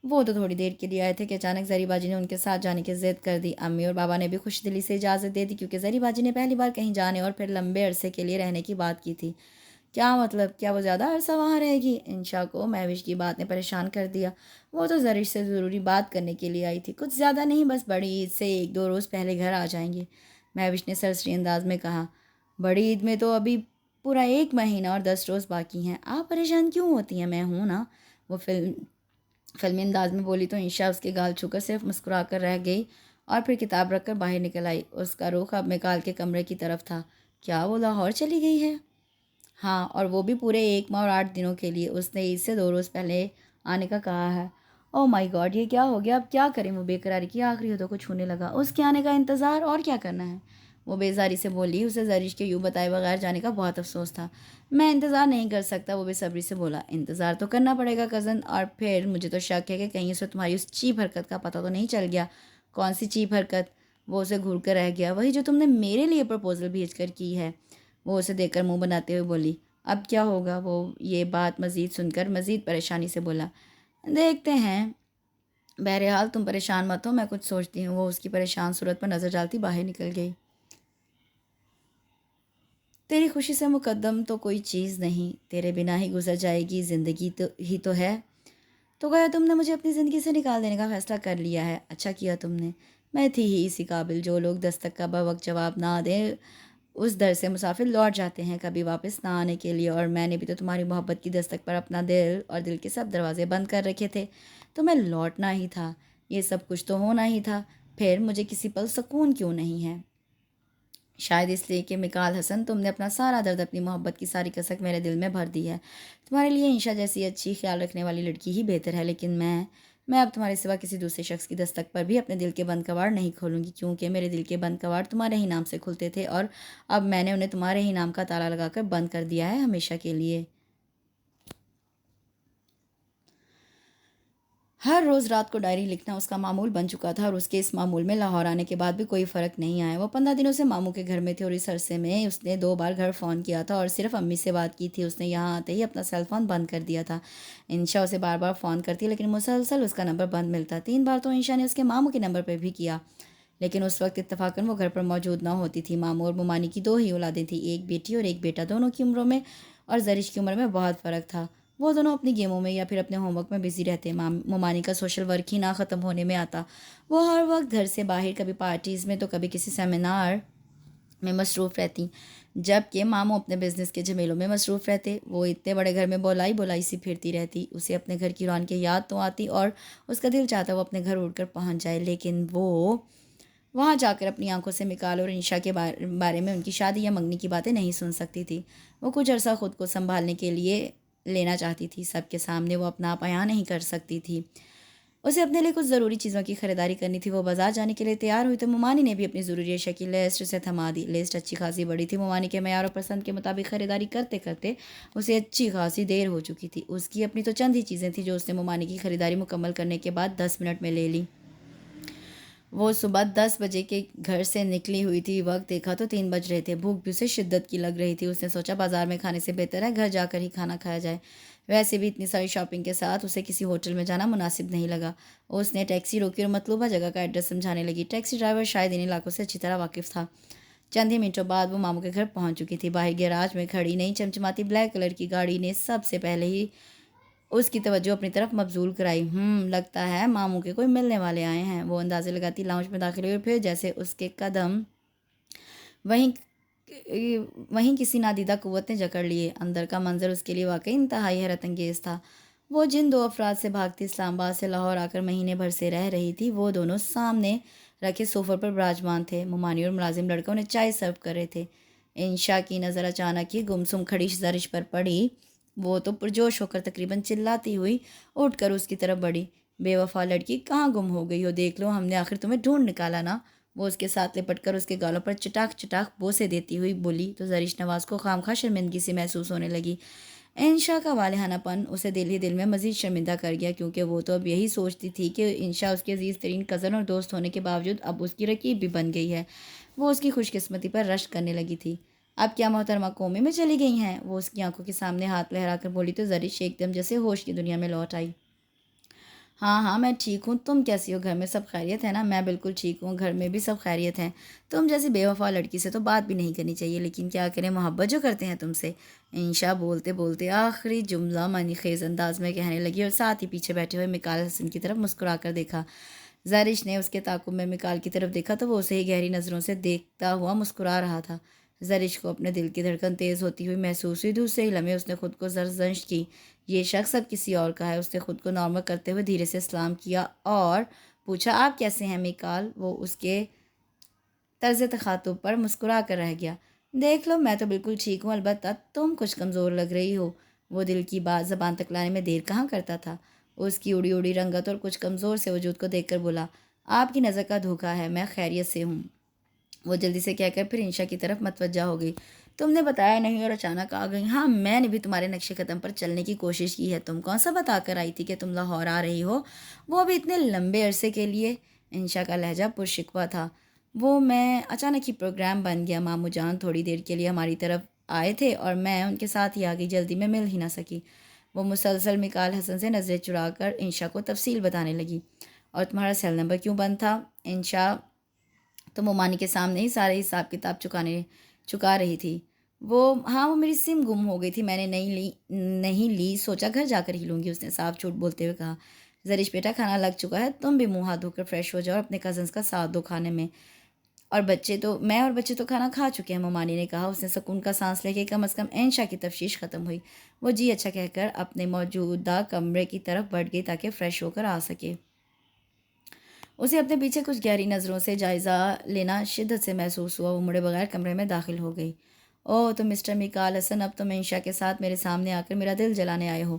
وہ تو تھوڑی دیر کے لیے آئے تھے کہ اچانک زری باجی نے ان کے ساتھ جانے کی ضد کر دی۔ امی اور بابا نے بھی خوش دلی سے اجازت دے دی، کیونکہ زری باجی نے پہلی بار کہیں جانے اور پھر لمبے عرصے کے لیے رہنے کی بات کی تھی۔ کیا مطلب؟ کیا وہ زیادہ عرصہ وہاں رہے گی؟ انشا کو مہوش کی بات نے پریشان کر دیا۔ وہ تو زرش سے ضروری بات کرنے کے لیے آئی تھی، کچھ زیادہ نہیں، بس بڑی عید سے 1-2 روز پہلے گھر آ جائیں گے، مہوش نے سرسری انداز میں کہا۔ بڑی عید میں تو ابھی پورا 1 مہینہ اور 10 روز باقی ہیں، آپ پریشان کیوں ہوتی ہیں؟ میں ہوں نا، وہ فلمی انداز میں بولی تو انشا اس کے گال چھو کر صرف مسکرا کر رہ گئی اور پھر کتاب رکھ کر باہر نکل آئی۔ اس کا رخ اب مکال کے کمرے کی طرف تھا۔ کیا وہ لاہور چلی گئی ہے؟ ہاں، اور وہ بھی پورے 1 ماہ اور 8 دنوں کے لیے۔ اس نے عید سے 2 روز پہلے آنے کا کہا ہے۔ او مائی گاڈ، یہ کیا ہو گیا؟ اب کیا کریں؟ وہ بے قراری کی آخری حدوں کو چھونے لگا۔ اس کے آنے کا انتظار، اور کیا کرنا ہے؟ وہ بیزاری سے بولی۔ اسے زرش کے یوں بتائے بغیر جانے کا بہت افسوس تھا۔ میں انتظار نہیں کر سکتا، وہ بے صبری سے بولا۔ انتظار تو کرنا پڑے گا کزن، اور پھر مجھے تو شک ہے کہ کہیں اسے تمہاری اس چیپ حرکت کا پتہ تو نہیں چل گیا۔ کون سی چیپ حرکت؟ وہ اسے گھور کر رہ گیا۔ وہی جو تم نے میرے لیے پرپوزل بھیج کر کی ہے، وہ اسے دیکھ کر منہ بناتے ہوئے بولی۔ اب کیا ہوگا؟ وہ یہ بات مزید سن کر مزید پریشانی سے بولا۔ دیکھتے ہیں، بہرحال تم پریشان مت ہو، میں کچھ سوچتی ہوں۔ وہ اس کی پریشان صورت پر نظر ڈالتی باہر نکل گئی۔ تیری خوشی سے مقدم تو کوئی چیز نہیں، تیرے بنا ہی گزر جائے گی زندگی، تو ہے تو گیا تم نے مجھے اپنی زندگی سے نکال دینے کا فیصلہ کر لیا ہے۔ اچھا کیا تم نے، میں تھی ہی اسی قابل۔ جو لوگ دستک کا بوقت جواب نہ دیں اس در سے مسافر لوٹ جاتے ہیں کبھی واپس نہ آنے کے لیے، اور میں نے بھی تو تمہاری محبت کی دستک پر اپنا دل اور دل کے سب دروازے بند کر رکھے تھے، تو میں لوٹنا ہی تھا، یہ سب کچھ تو ہونا ہی تھا، پھر مجھے کسی پل سکون کیوں نہیں ہے؟ شاید اس لیے کہ مکال حسن، تم نے اپنا سارا درد، اپنی محبت کی ساری کسک میرے دل میں بھر دی ہے۔ تمہارے لیے انشا جیسی اچھی خیال رکھنے والی لڑکی ہی بہتر ہے، لیکن میں اب تمہارے سوا کسی دوسرے شخص کی دستک پر بھی اپنے دل کے بند کواڑ نہیں کھولوں گی، کیونکہ میرے دل کے بند کواڑ تمہارے ہی نام سے کھلتے تھے اور اب میں نے انہیں تمہارے ہی نام کا تالا لگا کر بند کر دیا ہے ہمیشہ کے لیے۔ ہر روز رات کو ڈائری لکھنا اس کا معمول بن چکا تھا، اور اس کے اس معمول میں لاہور آنے کے بعد بھی کوئی فرق نہیں آیا۔ وہ 15 دنوں سے ماموں کے گھر میں تھے، اور اس عرصے میں اس نے 2 بار گھر فون کیا تھا اور صرف امی سے بات کی تھی۔ اس نے یہاں آتے ہی اپنا سیل فون بند کر دیا تھا۔ انشا اسے بار بار فون کرتی، لیکن مسلسل اس کا نمبر بند ملتا۔ 3 بار تو انشا نے اس کے ماموں کے نمبر پہ بھی کیا، لیکن اس وقت اتفاقاً وہ گھر پر موجود نہ ہوتی تھی۔ ماموں اور ممانی کی 2 ہی اولادیں تھیں، ایک بیٹی اور ایک بیٹا۔ دونوں کی عمروں میں اور زرش کی عمر میں بہت فرق تھا۔ وہ دونوں اپنی گیموں میں یا پھر اپنے ہوم ورک میں بزی رہتے۔ ممانی کا سوشل ورک ہی نہ ختم ہونے میں آتا۔ وہ ہر وقت گھر سے باہر، کبھی پارٹیز میں تو کبھی کسی سیمینار میں مصروف رہتی، جبکہ ماموں اپنے بزنس کے جھمیلوں میں مصروف رہتے۔ وہ اتنے بڑے گھر میں بولائی بولائی سی پھرتی رہتی۔ اسے اپنے گھر کی رونقیں یاد تو آتی اور اس کا دل چاہتا وہ اپنے گھر اڑ کر پہنچ جائے، لیکن وہ وہاں جا کر اپنی آنکھوں سے مکال اور انشا کے بارے میں ان کی شادی یا منگنی کی باتیں نہیں سن سکتی تھی۔ وہ کچھ عرصہ خود کو سنبھالنے کے لیے لینا چاہتی تھی، سب کے سامنے وہ اپنا آپ عیاں نہیں کر سکتی تھی۔ اسے اپنے لیے کچھ ضروری چیزوں کی خریداری کرنی تھی۔ وہ بازار جانے کے لیے تیار ہوئی تو ممانی نے بھی اپنی ضروری اشیاء کی لسٹ سے تھما دی۔ لسٹ اچھی خاصی بڑی تھی۔ ممانی کے معیار اور پسند کے مطابق خریداری کرتے کرتے اسے اچھی خاصی دیر ہو چکی تھی۔ اس کی اپنی تو چند ہی چیزیں تھیں جو اس نے ممانی کی خریداری مکمل کرنے کے بعد 10 منٹ میں لے لی۔ وہ صبح 10 بجے کے گھر سے نکلی ہوئی تھی، وقت دیکھا تو 3 بج رہے تھے۔ بھوک بھی اسے شدت کی لگ رہی تھی۔ اس نے سوچا بازار میں کھانے سے بہتر ہے گھر جا کر ہی کھانا کھایا جائے۔ ویسے بھی اتنی ساری شاپنگ کے ساتھ اسے کسی ہوٹل میں جانا مناسب نہیں لگا۔ اس نے ٹیکسی روکی اور مطلوبہ جگہ کا ایڈریس سمجھانے لگی۔ ٹیکسی ڈرائیور شاید ان علاقوں سے اچھی طرح واقف تھا۔ چند ہی منٹوں بعد وہ ماموں کے گھر پہنچ چکی تھی۔ باہر گیراج میں کھڑی نئی چمچماتی بلیک کلر کی گاڑی نے سب سے پہلے ہی اس کی توجہ اپنی طرف مبذول کرائی۔ لگتا ہے ماموں کے کوئی ملنے والے آئے ہیں۔ وہ اندازے لگاتی لاؤنج میں داخل ہوئی اور پھر جیسے اس کے قدم وہیں کسی نادیدہ قوت نے جکڑ لیے۔ اندر کا منظر اس کے لیے واقعی انتہائی حیرت انگیز تھا۔ وہ جن 2 افراد سے بھاگتی اسلام آباد سے لاہور آ کر مہینے بھر سے رہ رہی تھی، وہ دونوں سامنے رکھے سوفے پر براجمان تھے۔ ممانی اور ملازم لڑکا انہیں چائے سرو کر رہے تھے۔ انشا کی نظر اچانک ہی گمسم کھڑی زرش پر پڑی۔ وہ تو پرجوش ہو کر تقریباً چلاتی ہوئی اٹھ کر اس کی طرف بڑھی۔ بے وفا لڑکی، کہاں گم ہو گئی ہو؟ دیکھ لو، ہم نے آخر تمہیں ڈھونڈ نکالا نا۔ وہ اس کے ساتھ لپٹ کر اس کے گالوں پر چٹاک چٹاک بوسے دیتی ہوئی بولی تو زرش نواز کو خامخواہ شرمندگی سی محسوس ہونے لگی۔ انشا کا والہانہ پن اسے دل ہی دل میں مزید شرمندہ کر گیا، کیونکہ وہ تو اب یہی سوچتی تھی کہ انشا اس کی عزیز ترین کزن اور دوست ہونے کے باوجود اب اس کی رقیب بھی بن گئی ہے۔ وہ اس کی خوش قسمتی پر رشک کرنے لگی تھی۔ اب کیا محترمہ کومے میں چلی گئی ہیں؟ وہ اس کی آنکھوں کے سامنے ہاتھ لہرا کر بولی تو زرش ایک دم جیسے ہوش کی دنیا میں لوٹ آئی۔ ہاں میں ٹھیک ہوں، تم کیسی ہو؟ گھر میں سب خیریت ہے نا؟ میں بالکل ٹھیک ہوں، گھر میں بھی سب خیریت ہیں۔ تم جیسی بے وفا لڑکی سے تو بات بھی نہیں کرنی چاہیے، لیکن کیا کریں، محبت جو کرتے ہیں تم سے۔ انشا بولتے بولتے آخری جملہ معنی خیز انداز میں کہنے لگی اور ساتھ ہی پیچھے بیٹھے ہوئے مکال حسن کی طرف مسکرا کر دیکھا۔ زرش نے اس کے تعاقب میں مکال کی طرف دیکھا تو وہ اسے ہی گہری نظروں سے دیکھتا ہوا مسکرا رہا تھا۔ زرش کو اپنے دل کی دھڑکن تیز ہوتی ہوئی محسوس ہوئی۔ دوسرے ہی لمحے اس نے خود کو سرزنش کی، یہ شخص اب کسی اور کا ہے۔ اس نے خود کو نارمل کرتے ہوئے دھیرے سے سلام کیا اور پوچھا، آپ کیسے ہیں میکال؟ وہ اس کے طرز تخاطب پر مسکرا کر رہ گیا۔ دیکھ لو، میں تو بالکل ٹھیک ہوں، البتہ تم کچھ کمزور لگ رہی ہو۔ وہ دل کی بات زبان تک لانے میں دیر کہاں کرتا تھا۔ اس کی اڑی اڑی رنگت اور کچھ کمزور سے وجود کو دیکھ کر بولا، آپ کی نظر کا دھوکا ہے، میں خیریت سے ہوں۔ وہ جلدی سے کہہ کر پھر انشا کی طرف متوجہ ہو گئی۔ تم نے بتایا نہیں اور اچانک آ گئی۔ ہاں، میں نے بھی تمہارے نقش قدم پر چلنے کی کوشش کی ہے۔ تم کون سا بتا کر آئی تھی کہ تم لاہور آ رہی ہو، وہ بھی اتنے لمبے عرصے کے لیے؟ انشا کا لہجہ پرشکوہ تھا۔ وہ میں اچانک ہی پروگرام بن گیا، ماموں جان تھوڑی دیر کے لیے ہماری طرف آئے تھے اور میں ان کے ساتھ ہی آ گئی، جلدی میں مل ہی نہ سکی۔ وہ مسلسل مکال حسن سے نظریں چرا کر انشا کو تفصیل بتانے لگی۔ اور تمہارا سیل نمبر کیوں بند تھا؟ انشا تو ممانی کے سامنے ہی سارے حساب کتاب چکا رہی تھی۔ وہ میری سم گم ہو گئی تھی، میں نے نہیں لی، سوچا گھر جا کر ہی لوں گی، اس نے صاف جھوٹ بولتے ہوئے کہا۔ زرش بیٹا، کھانا لگ چکا ہے، تم بھی منہ ہاتھ دھو کر فریش ہو جاؤ اور اپنے کزنس کا ساتھ دو کھانے میں۔ اور بچے تو کھانا کھا چکے ہیں، ممانی نے کہا۔ اس نے سکون کا سانس لے کے کم از کم انشا کی تفشیش ختم ہوئی۔ وہ جی اچھا کہہ کر اپنے موجودہ کمرے کی طرف بڑھ گئی تاکہ فریش ہو کر آ سکے۔ اسے اپنے پیچھے کچھ گہری نظروں سے جائزہ لینا شدت سے محسوس ہوا۔ وہ مڑے بغیر کمرے میں داخل ہو گئی۔ اوہ، تم مسٹر میکال حسن، اب تم انشا کے ساتھ میرے سامنے آ کر میرا دل جلانے آئے ہو۔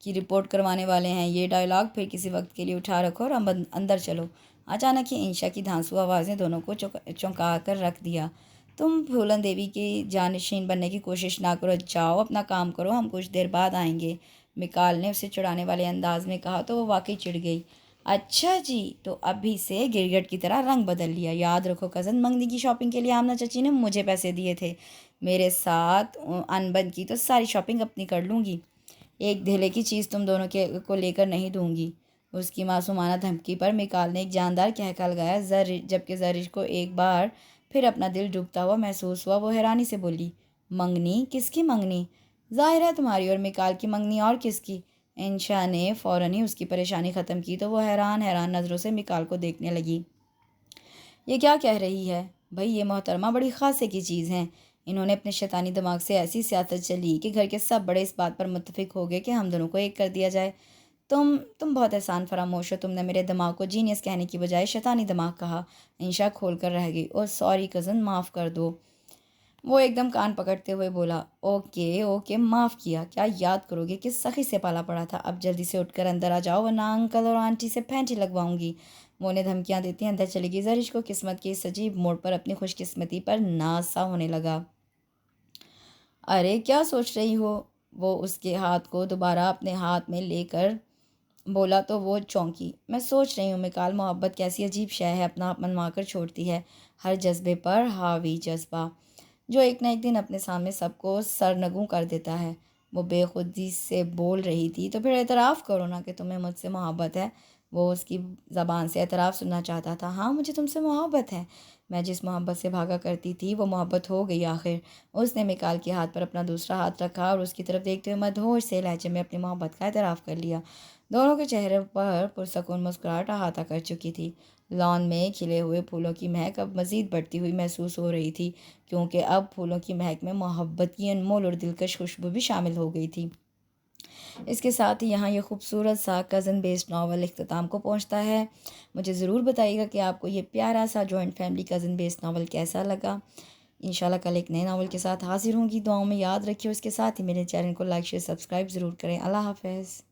کی رپورٹ کروانے والے ہیں۔ یہ ڈائلاگ پھر کسی وقت کے لیے اٹھا رکھو اور اندر چلو۔ اچانک ہی انشا کی دھانسو آوازیں دونوں کو چونکا کر رکھ دیا۔ تم پھولن دیوی کی جانشین بننے کی کوشش نہ کرو، جاؤ اپنا کام کرو، ہم کچھ دیر بعد آئیں گے، میکال نے اسے چڑھانے والے انداز میں کہا تو وہ واقعی چڑھ گئی۔ اچھا جی، تو ابھی سے گرگٹ کی طرح رنگ بدل لیا۔ یاد رکھو کزن، منگنی کی شاپنگ کے لیے آمنہ چچی نے مجھے پیسے دیے تھے، میرے ساتھ انبن کی تو ساری شاپنگ اپنی کر لوں گی، ایک دھیلے کی چیز تم دونوں کو لے کر نہیں دوں گی۔ اس کی معصومانہ دھمکی پر میکال نے ایک جاندار کہکا لگایا، جبکہ زرش کو ایک بار پھر اپنا دل ڈوبتا ہوا محسوس ہوا۔ وہ حیرانی سے بولی، منگنی؟ کس کی منگنی؟ ظاہر ہے تمہاری اور میکال کی منگنی، اور کس کی؟ انشا نے فوراً ہی اس کی پریشانی ختم کی تو وہ حیران نظروں سے میکال کو دیکھنے لگی۔ یہ کیا کہہ رہی ہے بھئی؟ یہ محترمہ بڑی خاصے کی چیز ہیں۔ انہوں نے اپنے شیطانی دماغ سے ایسی سیاست چلی کہ گھر کے سب بڑے اس بات پر متفق ہو گئے کہ ہم دونوں کو ایک کر دیا جائے۔ تم بہت احسان فراموش ہو، تم نے میرے دماغ کو جینیس کہنے کی بجائے شیطانی دماغ کہا۔ انشا کھول کر رہ گئی۔ او سوری کزن، معاف کر دو۔ وہ ایک دم کان پکڑتے ہوئے بولا، اوکے معاف کیا، کیا یاد کرو گے کس سخی سے پالا پڑا تھا؟ اب جلدی سے اٹھ کر اندر آ جاؤ ورنہ انکل اور آنٹی سے پھینٹی لگواؤں گی۔ وہ انہیں دھمکیاں دیتی اندر چلی گئی۔ زرش کو قسمت کے اس عجیب موڑ پر اپنی خوش قسمتی پر ناز سا ہونے لگا۔ ارے کیا سوچ رہی ہو؟ وہ اس کے ہاتھ کو دوبارہ اپنے ہاتھ میں لے کر بولا تو وہ چونکی۔ میں سوچ رہی ہوں میکال، محبت کیسی عجیب شے ہے، اپنا منوا کر چھوڑتی ہے، ہر جذبے پر حاوی جذبہ، جو ایک نہ ایک دن اپنے سامنے سب کو سرنگوں کر دیتا ہے۔ وہ بے خودی سے بول رہی تھی، تو پھر اعتراف کرو نا کہ تمہیں مجھ سے محبت ہے۔ وہ اس کی زبان سے اعتراف سننا چاہتا تھا۔ ہاں مجھے تم سے محبت ہے، میں جس محبت سے بھاگا کرتی تھی وہ محبت ہو گئی آخر۔ اس نے میکال کے ہاتھ پر اپنا دوسرا ہاتھ رکھا اور اس کی طرف دیکھتے ہوئے مدہوش سے لہجے میں اپنی محبت کا اعتراف کر لیا۔ دونوں کے چہرے پر پرسکون مسکراہٹ احاطہ کر چکی تھی۔ لان میں کھلے ہوئے پھولوں کی مہک اب مزید بڑھتی ہوئی محسوس ہو رہی تھی، کیونکہ اب پھولوں کی مہک میں محبت کی انمول اور دلکش خوشبو بھی شامل ہو گئی تھی۔ اس کے ساتھ ہی یہاں یہ خوبصورت سا کزن بیسڈ ناول اختتام کو پہنچتا ہے۔ مجھے ضرور بتائیے گا کہ آپ کو یہ پیارا سا joint family cousin based novel کیسا لگا۔ انشاءاللہ کل ایک نئے ناول کے ساتھ حاضر ہوں گی، دعاؤں میں یاد رکھیے۔ اس کے ساتھ ہی میرے چینل کو لائک شیئر سبسکرائب ضرور کریں۔ اللہ حافظ۔